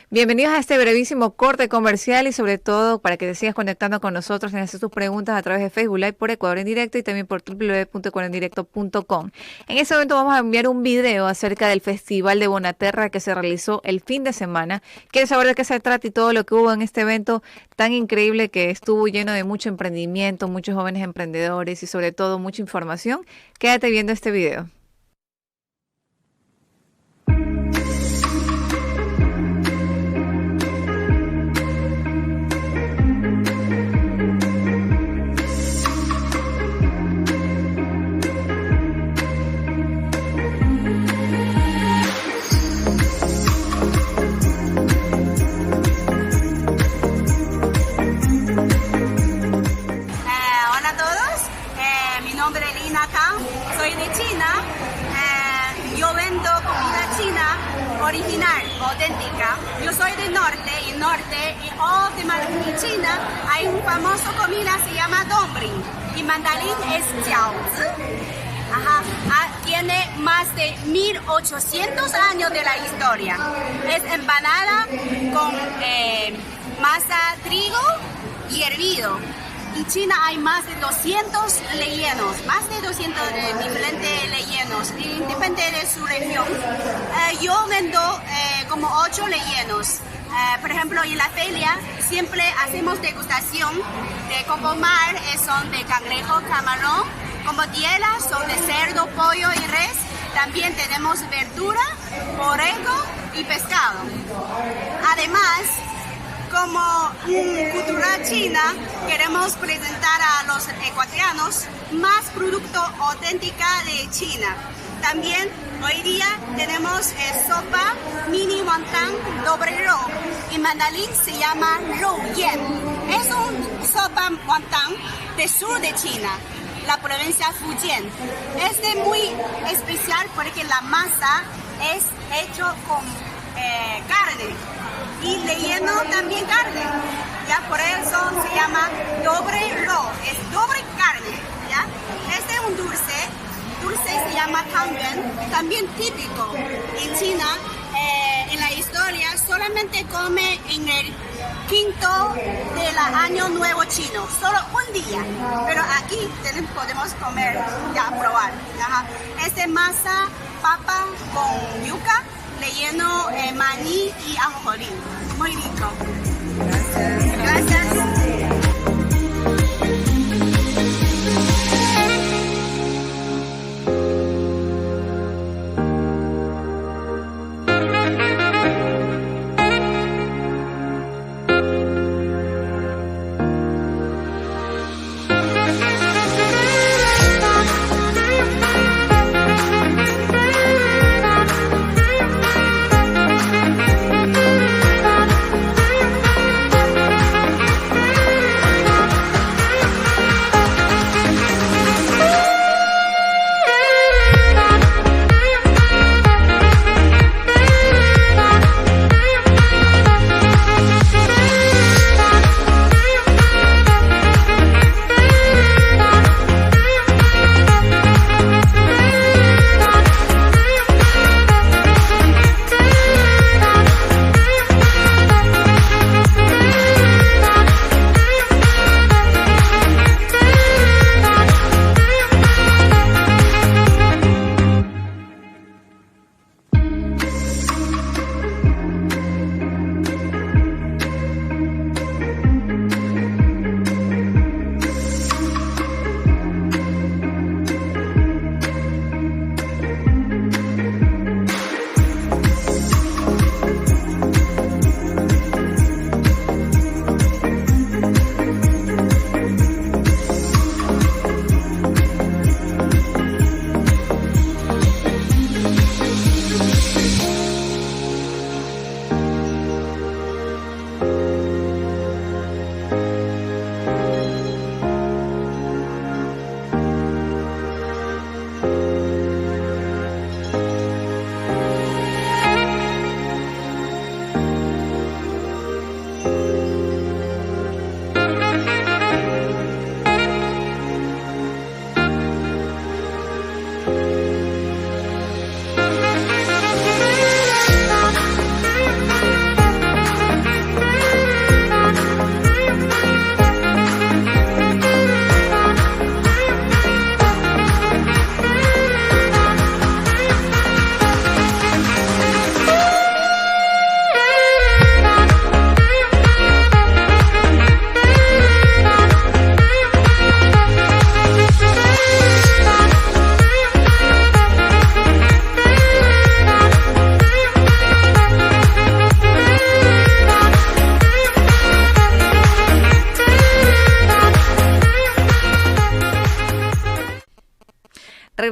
C: Bienvenidos a este brevísimo corte comercial y sobre todo para que te sigas conectando con nosotros y hacer tus preguntas a través de Facebook Live por Ecuador en directo y también por www.ecuadorendirecto.com. En este momento vamos a enviar un video acerca del Festival de Bonaterra que se realizó el fin de semana. ¿Quieres saber de qué se trata y todo lo que hubo en este evento tan increíble que estuvo lleno de mucho emprendimiento, muchos jóvenes emprendedores y sobre todo mucha información? Quédate viendo este video.
E: Soy de China, yo vendo comida china original, auténtica. Yo soy del norte y en China hay un famoso comida se llama dumpling y mandarín es jiaozi. Tiene más de 1800 años de la historia. Es empanada con masa trigo y hervido. En China hay más de 200 rellenos, diferentes rellenos, depende de su región. Yo vendo como 8 rellenos. Por ejemplo, en la feria siempre hacemos degustación de coco mar, son de cangrejo, camarón, como tierra, son de cerdo, pollo y res. También tenemos verdura, borrego y pescado. Además, como cultura china, queremos presentar a los ecuatorianos más producto auténtica de China. También hoy día tenemos sopa mini wonton doble ro. En mandarín se llama rou yen. Es un sopa wonton del sur de China, la provincia Fujian. Es muy especial porque la masa es hecho con carne. Y relleno también carne, ya por eso se llama doble ro, es doble carne, ya. Este es un dulce se llama tangyuan, también típico en China. En la historia solamente come en el quinto del año nuevo chino, solo un día, pero aquí podemos comer, ya probar. Este masa papa con yuca, relleno maní y ajonjolí. Muy rico. Gracias.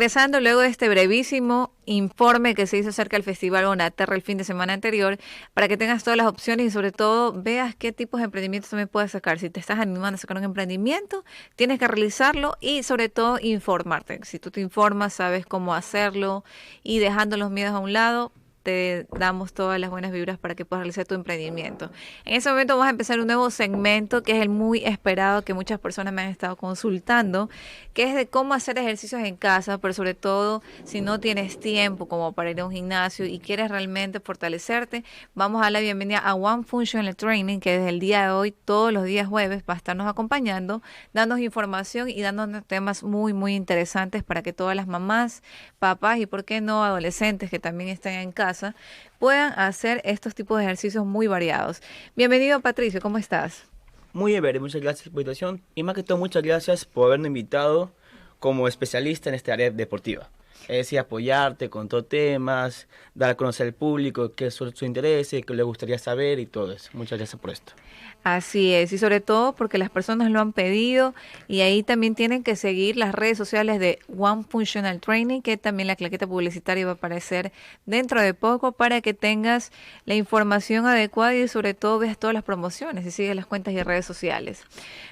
C: regresando luego de este brevísimo informe que se hizo acerca del Festival Bonaterra el fin de semana anterior, para que tengas todas las opciones y sobre todo veas qué tipos de emprendimientos también puedes sacar. Si te estás animando a sacar un emprendimiento, tienes que realizarlo y sobre todo informarte. Si tú te informas, sabes cómo hacerlo y dejando los miedos a un lado, te damos todas las buenas vibras para que puedas realizar tu emprendimiento. En ese momento vamos a empezar un nuevo segmento que es el muy esperado que muchas personas me han estado consultando, que es de cómo hacer ejercicios en casa, pero sobre todo si no tienes tiempo como para ir a un gimnasio y quieres realmente fortalecerte, vamos a dar la bienvenida a One Functional Training, que desde el día de hoy, todos los días jueves, va a estarnos acompañando, dándonos información y dándonos temas muy, muy interesantes para que todas las mamás, papás y, por qué no, adolescentes que también estén en casa, puedan hacer estos tipos de ejercicios muy variados. Bienvenido, Patricio, ¿cómo estás?
F: Muy bien, muchas gracias por la invitación y más que todo muchas gracias por haberme invitado como especialista en esta área deportiva. Es decir, apoyarte con todos temas, dar a conocer al público qué son sus intereses, qué le gustaría saber y todo eso. Muchas gracias por esto.
C: Así es, y sobre todo porque las personas lo han pedido y ahí también tienen que seguir las redes sociales de One Functional Training, que también la claqueta publicitaria va a aparecer dentro de poco para que tengas la información adecuada y sobre todo veas todas las promociones y sigues las cuentas y redes sociales.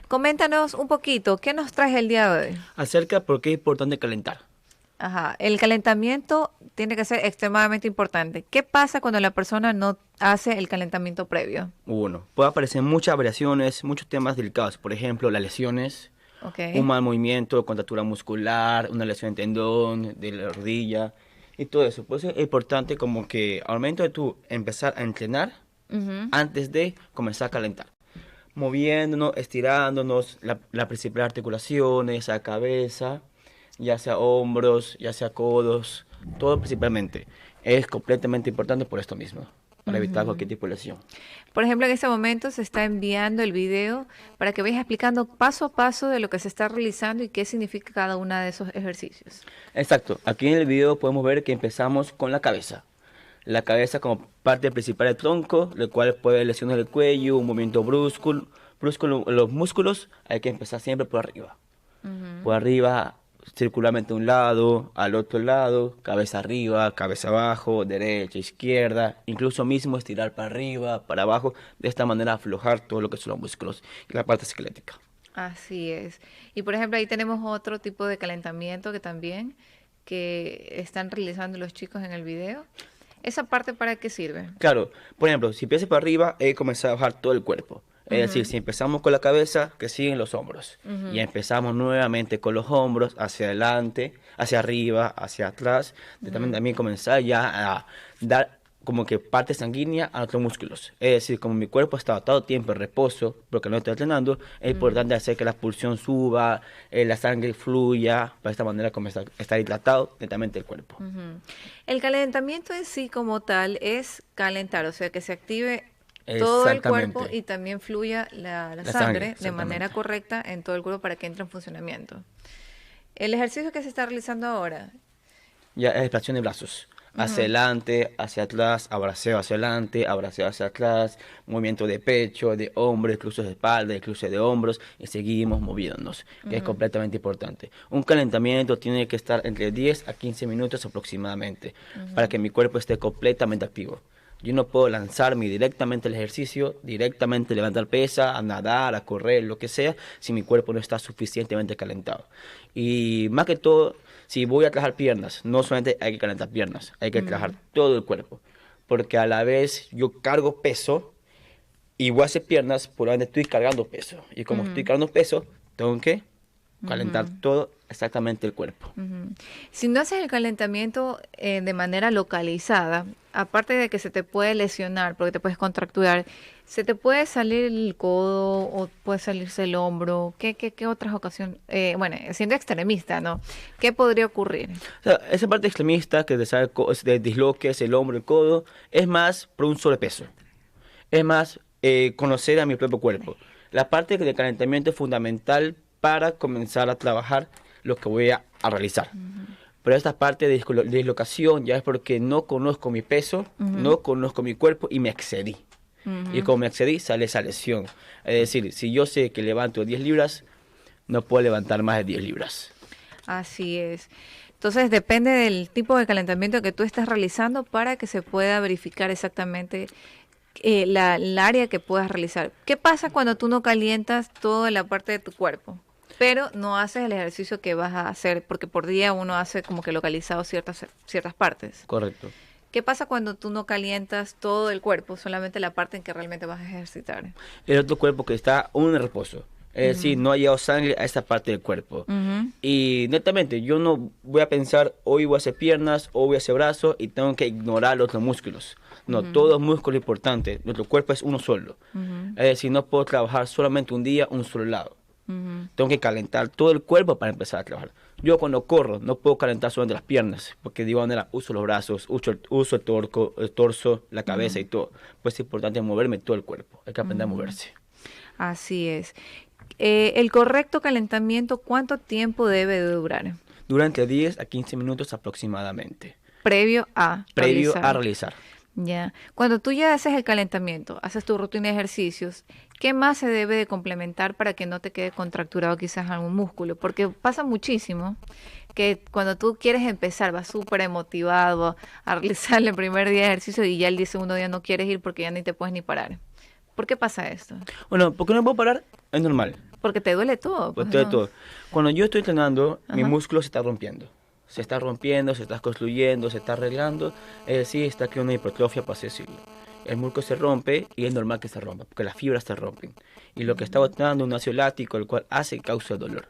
C: Coméntanos un poquito, ¿qué nos traes el día de hoy?
F: Acerca de por qué es importante calentar.
C: Ajá, el calentamiento tiene que ser extremadamente importante. ¿Qué pasa cuando la persona no hace el calentamiento previo?
F: Uno, puede aparecer muchas variaciones, muchos temas delicados. Por ejemplo, las lesiones, un mal movimiento, contractura muscular, una lesión de tendón, de la rodilla y todo eso. Por eso es importante como que al momento de tú empezar a entrenar, antes de comenzar a calentar. Moviéndonos, estirándonos, la principal articulaciones, la cabeza, ya sea hombros, ya sea codos, todo principalmente. Es completamente importante por esto mismo, para evitar cualquier tipo de lesión.
C: Por ejemplo, en este momento se está enviando el video para que vayas explicando paso a paso de lo que se está realizando y qué significa cada uno de esos ejercicios.
F: Exacto. Aquí en el video podemos ver que empezamos con la cabeza. La cabeza como parte principal del tronco, el cual puede haber lesiones del cuello, un movimiento brusco los músculos. Hay que empezar siempre por arriba. Por arriba, circularmente de un lado, al otro lado, cabeza arriba, cabeza abajo, derecha, izquierda, incluso mismo estirar para arriba, para abajo, de esta manera aflojar todo lo que son los músculos y la parte esquelética.
C: Así es. Y por ejemplo, ahí tenemos otro tipo de calentamiento que están realizando los chicos en el video. ¿Esa parte para qué sirve?
F: Claro, por ejemplo, si empieza para arriba, comenzar a bajar todo el cuerpo. Es decir, si empezamos con la cabeza, que siguen los hombros. Y empezamos nuevamente con los hombros hacia adelante, hacia arriba, hacia atrás. También comenzar ya a dar como que parte sanguínea a otros músculos. Es decir, como mi cuerpo está todo tiempo en reposo, porque no estoy entrenando, es importante hacer que la pulsión suba, la sangre fluya, para esta manera comenzar a estar hidratado netamente el cuerpo.
C: El calentamiento en sí como tal es calentar, o sea, que se active todo el cuerpo y también fluya la sangre de manera correcta en todo el cuerpo para que entre en funcionamiento. El ejercicio que se está realizando ahora.
F: Ya es extracción de brazos. Hacia adelante, hacia atrás, abraceo hacia adelante, abraceo hacia atrás, movimiento de pecho, de hombros, cruces de espalda, cruces de hombros y seguimos moviéndonos, que es completamente importante. Un calentamiento tiene que estar entre 10 a 15 minutos aproximadamente para que mi cuerpo esté completamente activo. Yo no puedo lanzarme directamente al ejercicio, directamente levantar pesa, a nadar, a correr, lo que sea, si mi cuerpo no está suficientemente calentado. Y más que todo, si voy a trabajar piernas, no solamente hay que calentar piernas, hay que trabajar todo el cuerpo. Porque a la vez yo cargo peso y voy a hacer piernas, por lo tanto estoy cargando peso. Y como estoy cargando peso, tengo que calentar todo exactamente el cuerpo.
C: Si no haces el calentamiento de manera localizada, aparte de que se te puede lesionar, porque te puedes contracturar, se te puede salir el codo o puede salirse el hombro. ¿Qué otras ocasiones? Bueno, siendo extremista, ¿no? ¿Qué podría ocurrir?
F: O sea, esa parte extremista que de disloques, el hombro, el codo, es más por un sobrepeso. Es más conocer a mi propio cuerpo. La parte de calentamiento es fundamental para comenzar a trabajar lo que voy a realizar. Pero esta parte de dislocación ya es porque no conozco mi peso, no conozco mi cuerpo y me excedí. Y como me excedí, sale esa lesión. Es decir, si yo sé que levanto 10 libras, no puedo levantar más de 10 libras.
C: Así es. Entonces depende del tipo de calentamiento que tú estás realizando para que se pueda verificar exactamente el área que puedas realizar. ¿Qué pasa cuando tú no calientas toda la parte de tu cuerpo, pero no haces el ejercicio que vas a hacer? Porque por día uno hace como que localizado ciertas partes.
F: Correcto.
C: ¿Qué pasa cuando tú no calientas todo el cuerpo, solamente la parte en que realmente vas a ejercitar?
F: El otro cuerpo que está aún en reposo. Es decir, no ha llegado sangre a esa parte del cuerpo. Y netamente, yo no voy a pensar, hoy voy a hacer piernas, hoy voy a hacer brazos y tengo que ignorar los otros músculos. No, todo músculo es importante. Nuestro cuerpo es uno solo. Es decir, no puedo trabajar solamente un día, un solo lado. Tengo que calentar todo el cuerpo para empezar a trabajar. Yo cuando corro no puedo calentar solamente las piernas, porque de igual manera uso los brazos, uso el torso, la cabeza y todo. Pues es importante moverme todo el cuerpo. Hay que aprender a moverse.
C: Así es. El correcto calentamiento, ¿cuánto tiempo debe de durar?
F: Durante 10 a 15 minutos aproximadamente.
C: Previo a
F: realizar.
C: Ya. Cuando tú ya haces el calentamiento, haces tu rutina de ejercicios, ¿qué más se debe de complementar para que no te quede contracturado quizás algún músculo? Porque pasa muchísimo que cuando tú quieres empezar, vas súper motivado a realizar el primer día de ejercicio y ya el segundo día no quieres ir porque ya ni te puedes ni parar. ¿Por qué pasa esto?
F: Bueno, ¿por qué no puedo parar? Es normal.
C: Porque te duele todo.
F: Pues duele todo. Cuando yo estoy entrenando, mi músculo se está rompiendo. Se está rompiendo, se está construyendo, se está arreglando. Es decir, está creando una hipertrofia, para así decirlo. El músculo se rompe y es normal que se rompa, porque las fibras se rompen. Y lo que está botando es un ácido láctico, el cual causa dolor.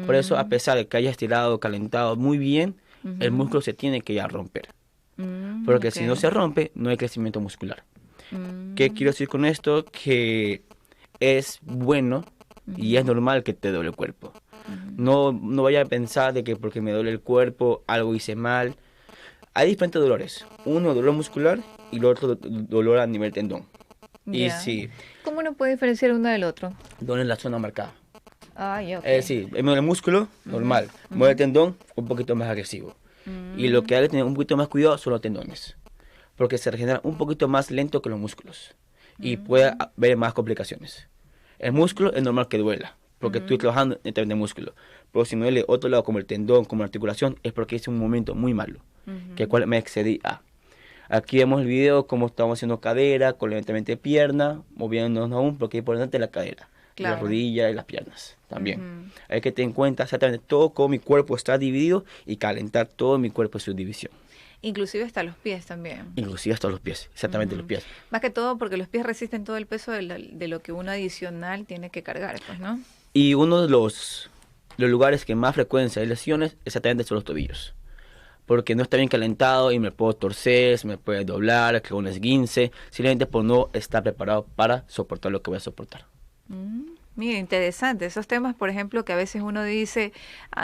F: Por eso, a pesar de que haya estirado, calentado muy bien, el músculo se tiene que ya romper. Porque si no se rompe, no hay crecimiento muscular. ¿Qué quiero decir con esto? Que es bueno y es normal que te duele el cuerpo. No vaya a pensar de que porque me duele el cuerpo algo hice mal. Hay diferentes dolores. Uno, dolor muscular, y el otro, dolor a nivel tendón. Y sí.
C: ¿Cómo uno puede diferenciar uno del otro?
F: Dolor en la zona marcada.
C: Okay.
F: Es decir, el músculo, normal. Mueve el tendón, un poquito más agresivo. Y lo que hay que tener un poquito más cuidado son los tendones. Porque se regenera un poquito más lento que los músculos. Y puede haber más complicaciones. El músculo es normal que duela, porque estoy trabajando en el músculo. Pero si me duele otro lado, como el tendón, como la articulación, es porque hice un movimiento muy malo, que cual me excedí a. Aquí vemos el video cómo estamos haciendo cadera, con levantamiento de pierna, moviéndonos aún, porque es importante la cadera, la rodilla y las piernas también. Hay que tener en cuenta exactamente todo cómo mi cuerpo está dividido y calentar todo mi cuerpo en su división.
C: Inclusive hasta los pies también.
F: Inclusive hasta los pies, exactamente los pies.
C: Más que todo porque los pies resisten todo el peso de lo que uno adicional tiene que cargar, pues, ¿no?
F: Y uno de los lugares que más frecuencia hay lesiones exactamente son los tobillos. Porque no está bien calentado y me puedo torcer, se me puede doblar, que un esguince, simplemente por no estar preparado para soportar lo que voy a soportar.
C: Mira, interesante. Esos temas, por ejemplo, que a veces uno dice,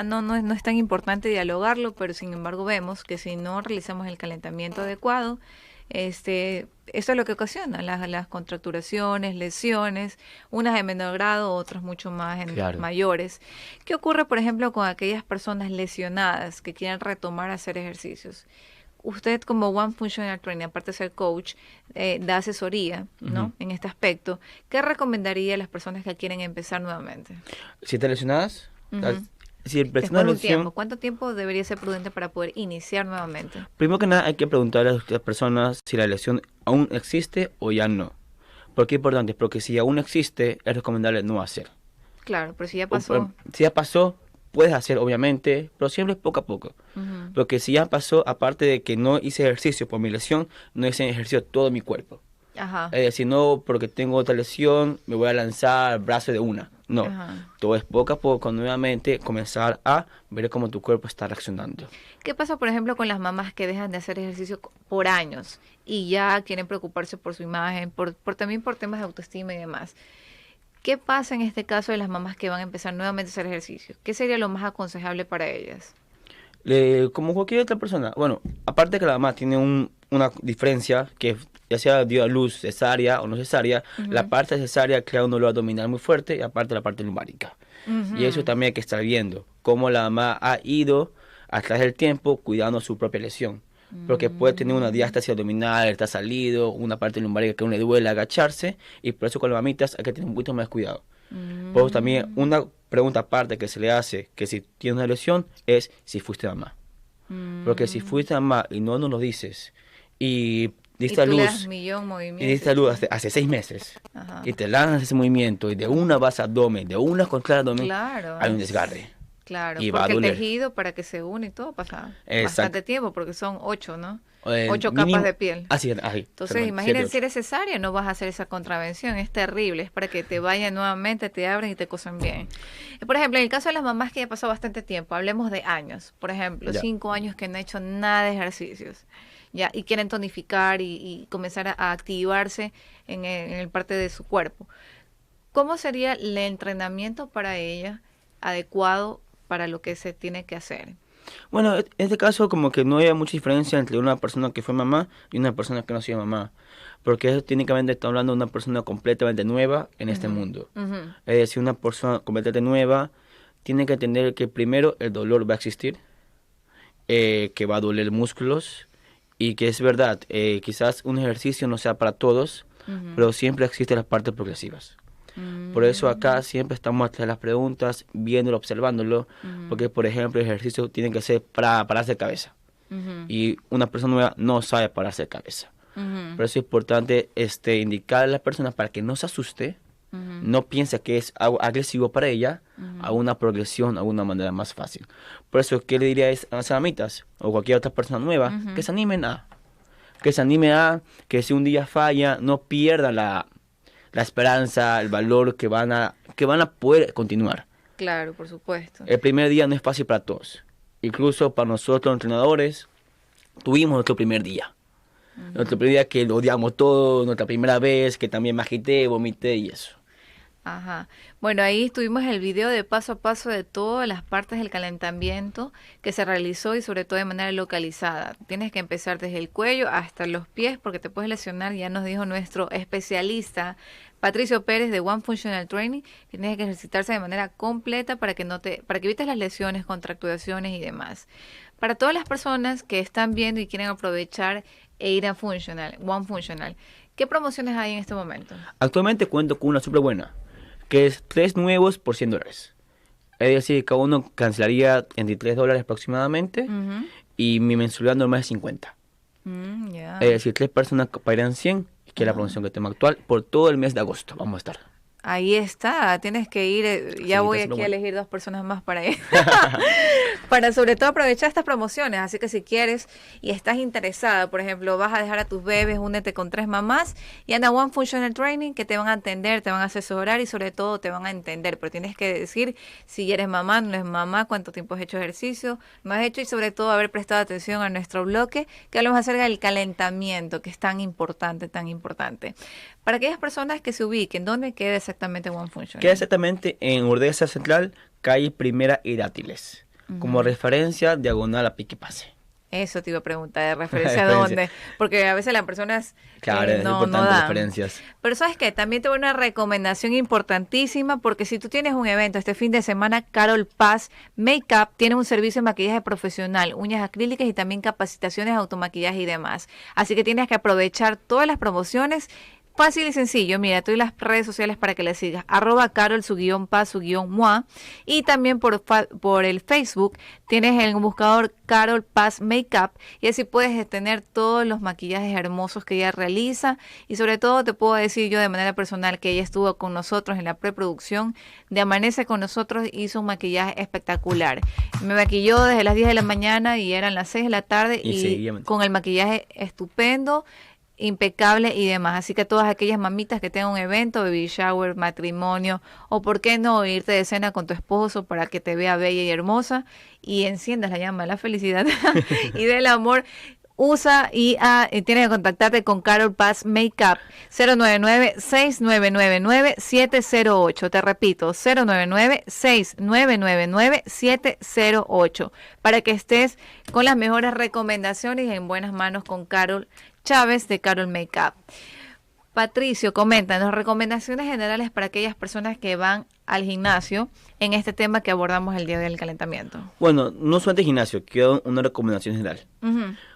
C: no es tan importante dialogarlo, pero sin embargo vemos que si no realizamos el calentamiento adecuado, eso es lo que ocasiona las contracturaciones, lesiones, unas de menor grado, otras mucho más mayores. ¿Qué ocurre, por ejemplo, con aquellas personas lesionadas que quieren retomar a hacer ejercicios? Usted como One Functional Trainer, aparte de ser coach, da asesoría, ¿no? En este aspecto. ¿Qué recomendaría a las personas que quieren empezar nuevamente?
F: Si están lesionadas, si
C: después de un tiempo, ¿cuánto tiempo debería ser prudente para poder iniciar nuevamente?
F: Primero que nada hay que preguntarle a las personas si la lesión aún existe o ya no. ¿Por qué es importante? Porque si aún existe, es recomendable no hacer.
C: Claro, pero si ya pasó.
F: Si ya pasó, puedes hacer obviamente, pero siempre poco a poco. Porque si ya pasó, aparte de que no hice ejercicio por mi lesión, no hice ejercicio todo mi cuerpo. Es decir, no porque tengo otra lesión, me voy a lanzar el brazo de una. No, todo es poco a poco, nuevamente comenzar a ver cómo tu cuerpo está reaccionando.
C: ¿Qué pasa, por ejemplo, con las mamás que dejan de hacer ejercicio por años y ya quieren preocuparse por su imagen, también por temas de autoestima y demás? ¿Qué pasa en este caso de las mamás que van a empezar nuevamente a hacer ejercicio? ¿Qué sería lo más aconsejable para ellas?
F: Como cualquier otra persona, bueno, aparte de que la mamá tiene una diferencia, que ya sea dio a luz cesárea o no cesárea, la parte cesárea crea un dolor abdominal muy fuerte y aparte la parte lumbárica. Y eso también hay que estar viendo, cómo la mamá ha ido a través del tiempo cuidando su propia lesión. Porque puede tener una diástasis abdominal, está salido, una parte lumbar que aún le duele agacharse, y por eso con las mamitas hay que tener un poquito más cuidado. Por eso también una pregunta aparte que se le hace, que si tienes una lesión, es si fuiste mamá. Porque si fuiste mamá y no nos lo dices, y diste
C: Y
F: a
C: tú le
F: luz,
C: das millón
F: y
C: movimientos.
F: diste a luz hace 6 meses,
C: Ajá.
F: y te lanzas ese movimiento, y de una vas a abdomen, de una contra el abdomen,
C: Claro.
F: hay un desgarre.
C: Claro,
F: Y va a
C: porque el
F: doler.
C: tejido para que se une y todo pasa
F: Exacto.
C: bastante tiempo, porque son 8, ¿no? 8
F: Mínimo-
C: capas de piel.
F: Así,
C: Entonces,
F: perdón,
C: imagínate si
F: 7,
C: eres cesárea, no vas a hacer esa contravención, es terrible, es para que te vayan nuevamente, te abren y te cosen bien. Por ejemplo, en el caso de las mamás que ya pasó bastante tiempo, hablemos de años, por ejemplo,
F: Ya.
C: 5 años que no han hecho nada de ejercicios, ya, y quieren tonificar y comenzar a activarse en el parte de su cuerpo. ¿Cómo sería el entrenamiento para ella adecuado para lo que se tiene que hacer?
F: Bueno, en este caso como que no hay mucha diferencia entre una persona que fue mamá y una persona que no ha sido mamá. Porque eso técnicamente está hablando de una persona completamente nueva en este mundo.
C: Ujú.
F: Es decir, una persona completamente nueva tiene que entender que primero el dolor va a existir, que va a doler músculos y que es verdad, quizás un ejercicio no sea para todos, pero siempre existen las partes progresivas. Por eso acá siempre estamos atrás de las preguntas, viéndolo, observándolo, porque por ejemplo el ejercicio tiene que ser para pararse de cabeza. Y una persona nueva no sabe pararse de cabeza. Por eso es importante indicar a las personas para que no se asuste, no piense que es algo agresivo para ella, a una progresión, a una manera más fácil. Por eso, ¿qué le diría a las mamitas o cualquier otra persona nueva? Que se animen que si un día falla, no pierda la esperanza, el valor que van a poder continuar.
C: Claro, por supuesto.
F: El primer día no es fácil para todos. Incluso para nosotros, entrenadores, tuvimos nuestro primer día. Nuestro primer día que lo odiamos todo, nuestra primera vez, que también me agité, vomité y eso.
C: Ajá. Bueno, ahí tuvimos el video de paso a paso de todas las partes del calentamiento que se realizó y sobre todo de manera localizada. Tienes que empezar desde el cuello hasta los pies porque te puedes lesionar, ya nos dijo nuestro especialista Patricio Pérez de One Functional Training. Tienes que ejercitarse de manera completa para que evites las lesiones, contracturaciones y demás. Para todas las personas que están viendo y quieren aprovechar e ir a One Functional, ¿qué promociones hay en este momento?
F: Actualmente cuento con una súper buena, que es 3 nuevos por $100. Es decir, cada uno cancelaría entre $3 aproximadamente y mi mensualidad normal es 50.
C: Ya.
F: Es decir, 3 personas pagarían 100, que es la promoción que tengo actual, por todo el mes de agosto. Vamos a estar.
C: Ahí está, tienes que ir, ya
F: Sí,
C: voy
F: está
C: aquí a
F: súper
C: elegir 2 personas más para ir, para sobre todo aprovechar estas promociones, así que si quieres y estás interesada, por ejemplo, vas a dejar a tus bebés, únete con 3 mamás y anda a One Functional Training que te van a atender, te van a asesorar y sobre todo te van a entender, pero tienes que decir si eres mamá, no eres mamá, cuánto tiempo has hecho ejercicio, no has hecho y sobre todo haber prestado atención a nuestro bloque que hablamos acerca del calentamiento, que es tan importante, tan importante. Para aquellas personas que se ubiquen, ¿dónde queda exactamente One Functional?
F: Queda exactamente en Urdesa Central, calle Primera y Dátiles. Como referencia, diagonal a Pique Pase.
C: Eso te iba a preguntar, ¿de referencia a dónde? Porque a veces las personas
F: Claro, es
C: no
F: importante
C: dan.
F: referencias.
C: Pero ¿sabes qué? También te voy a una recomendación importantísima porque si tú tienes un evento este fin de semana, Carol Paz Makeup tiene un servicio de maquillaje profesional, uñas acrílicas y también capacitaciones, automaquillaje y demás. Así que tienes que aprovechar todas las promociones. Fácil y sencillo, mira, te doy las redes sociales para que le sigas, @Carol, _Paz, y también por el Facebook tienes el buscador Carol Paz Makeup y así puedes tener todos los maquillajes hermosos que ella realiza y sobre todo te puedo decir yo de manera personal que ella estuvo con nosotros en la preproducción de Amanece con nosotros, hizo un maquillaje espectacular, me maquilló desde las 10 de la mañana y eran las 6 de la tarde y con el maquillaje estupendo, impecable y demás, así que todas aquellas mamitas que tengan un evento, baby shower, matrimonio o por qué no irte de cena con tu esposo para que te vea bella y hermosa y enciendas la llama de la felicidad y del amor, usa y tienes que contactarte con Carol Paz Makeup 099-6999-708, te repito 099-6999-708 para que estés con las mejores recomendaciones y en buenas manos con Carol Chávez de Carol Makeup. Patricio, coméntanos recomendaciones generales para aquellas personas que van al gimnasio en este tema que abordamos el día del calentamiento.
F: Bueno, no solamente gimnasio, quiero una recomendación general.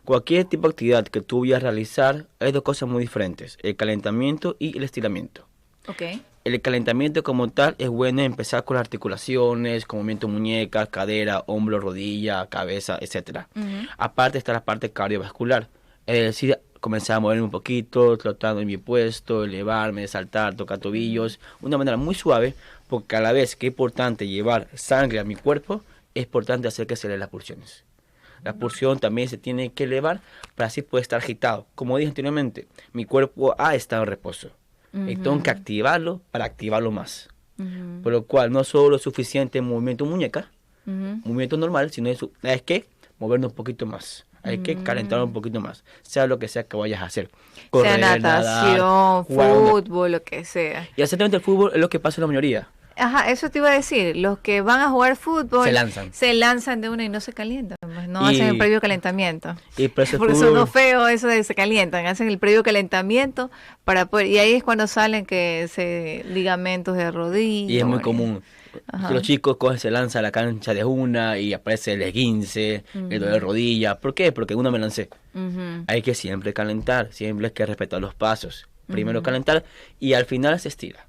F: Cualquier tipo de actividad que tú vayas a realizar, hay 2 cosas muy diferentes, el calentamiento y el estiramiento.
C: Ok.
F: el calentamiento como tal es bueno empezar con las articulaciones, con movimiento muñeca, cadera, hombro, rodilla, cabeza, etc. Aparte está la parte cardiovascular, es decir, comenzar a moverme un poquito, trotando en mi puesto, elevarme, saltar, tocar tobillos, una manera muy suave, porque a la vez que es importante llevar sangre a mi cuerpo, es importante hacer que se eleven las pulsiones. La pulsión también se tiene que elevar para así poder estar agitado. Como dije anteriormente, mi cuerpo ha estado en reposo. Y tengo que activarlo para activarlo más. Por lo cual no solo es suficiente movimiento muñeca, movimiento normal, sino es que movernos un poquito más. Hay que calentar un poquito más, sea lo que sea que vayas a hacer.
C: Correr, sea natación, nadar, fútbol, lo que sea.
F: Y exactamente el fútbol es lo que pasa en la mayoría.
C: Ajá, eso te iba a decir. Los que van a jugar fútbol se lanzan de una y no se calientan. No hacen el previo calentamiento.
F: Y por eso
C: sonó feo eso de se calientan. Hacen el previo calentamiento para poder, y ahí es cuando salen ligamentos de rodilla.
F: Y es muy común. Los chicos se lanzan a la cancha de una y aparece el esguince, el dolor de rodilla. ¿Por qué? Porque uno me lancé. Hay que siempre calentar, siempre hay que respetar los pasos. Primero calentar y al final se estira.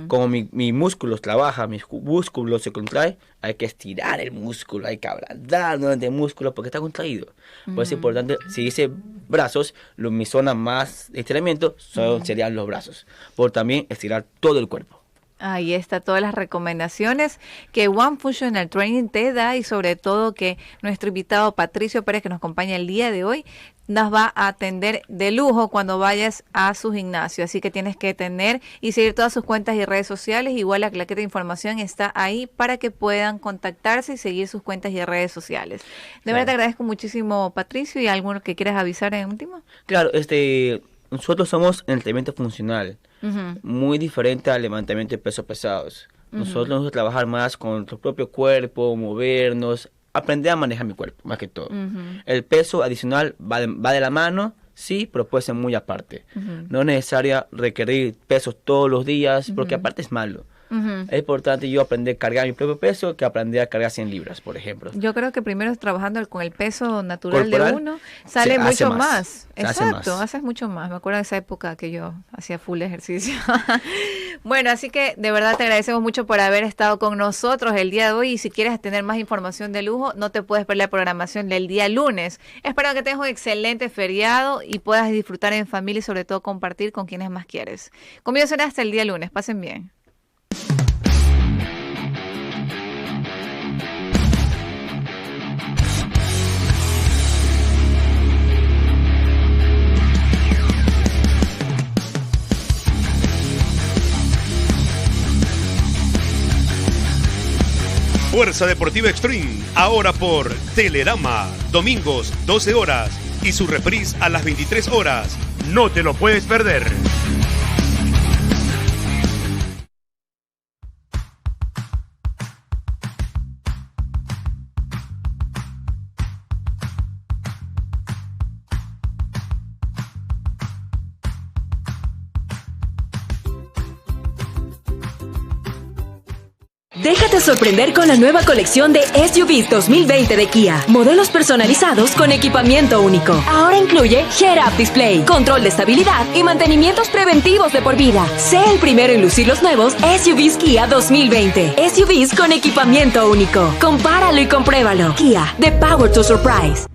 F: Como mis músculos trabajan, mis músculos se contraen, hay que estirar el músculo, hay que ablandar durante el músculo porque está contraído. Por eso es importante, si dice brazos, mi zona más de estiramiento serían los brazos. Por también estirar todo el cuerpo.
C: Ahí está todas las recomendaciones que One Functional Training te da y sobre todo que nuestro invitado Patricio Pérez, que nos acompaña el día de hoy, nos va a atender de lujo cuando vayas a su gimnasio. Así que tienes que tener y seguir todas sus cuentas y redes sociales. Igual la claqueta de información está ahí para que puedan contactarse y seguir sus cuentas y redes sociales. De verdad te agradezco muchísimo, Patricio. ¿Y alguno que quieras avisar en último?
F: Claro, nosotros somos entrenamiento funcional. Muy diferente al levantamiento de pesos pesados. Nosotros vamos a trabajar más con nuestro propio cuerpo, movernos, aprender a manejar mi cuerpo, más que todo. El peso adicional va de la mano, sí, pero puede ser muy aparte. No es necesario requerir pesos todos los días, porque aparte es malo. Es importante yo aprender a cargar mi propio peso que aprender a cargar 100 libras, por ejemplo.
C: Yo creo que primero trabajando con el peso natural corporal, de uno, sale mucho más. Exacto, haces mucho más. Me acuerdo de esa época que yo hacía full ejercicio. Bueno, así que de verdad te agradecemos mucho por haber estado con nosotros el día de hoy. Y si quieres tener más información de lujo, no te puedes perder la programación del día lunes. Espero que tengas un excelente feriado y puedas disfrutar en familia y sobre todo compartir con quienes más quieres. Conmigo será hasta el día lunes. Pasen bien.
B: Fuerza Deportiva Extreme, ahora por Telerama, domingos 12 horas y su reprise a las 23 horas. No te lo puedes perder.
A: Déjate sorprender con la nueva colección de SUVs 2020 de Kia. Modelos personalizados con equipamiento único. Ahora incluye Head-Up Display, control de estabilidad y mantenimientos preventivos de por vida. Sé el primero en lucir los nuevos SUVs Kia 2020. SUVs con equipamiento único. Compáralo y compruébalo. Kia, the power to surprise.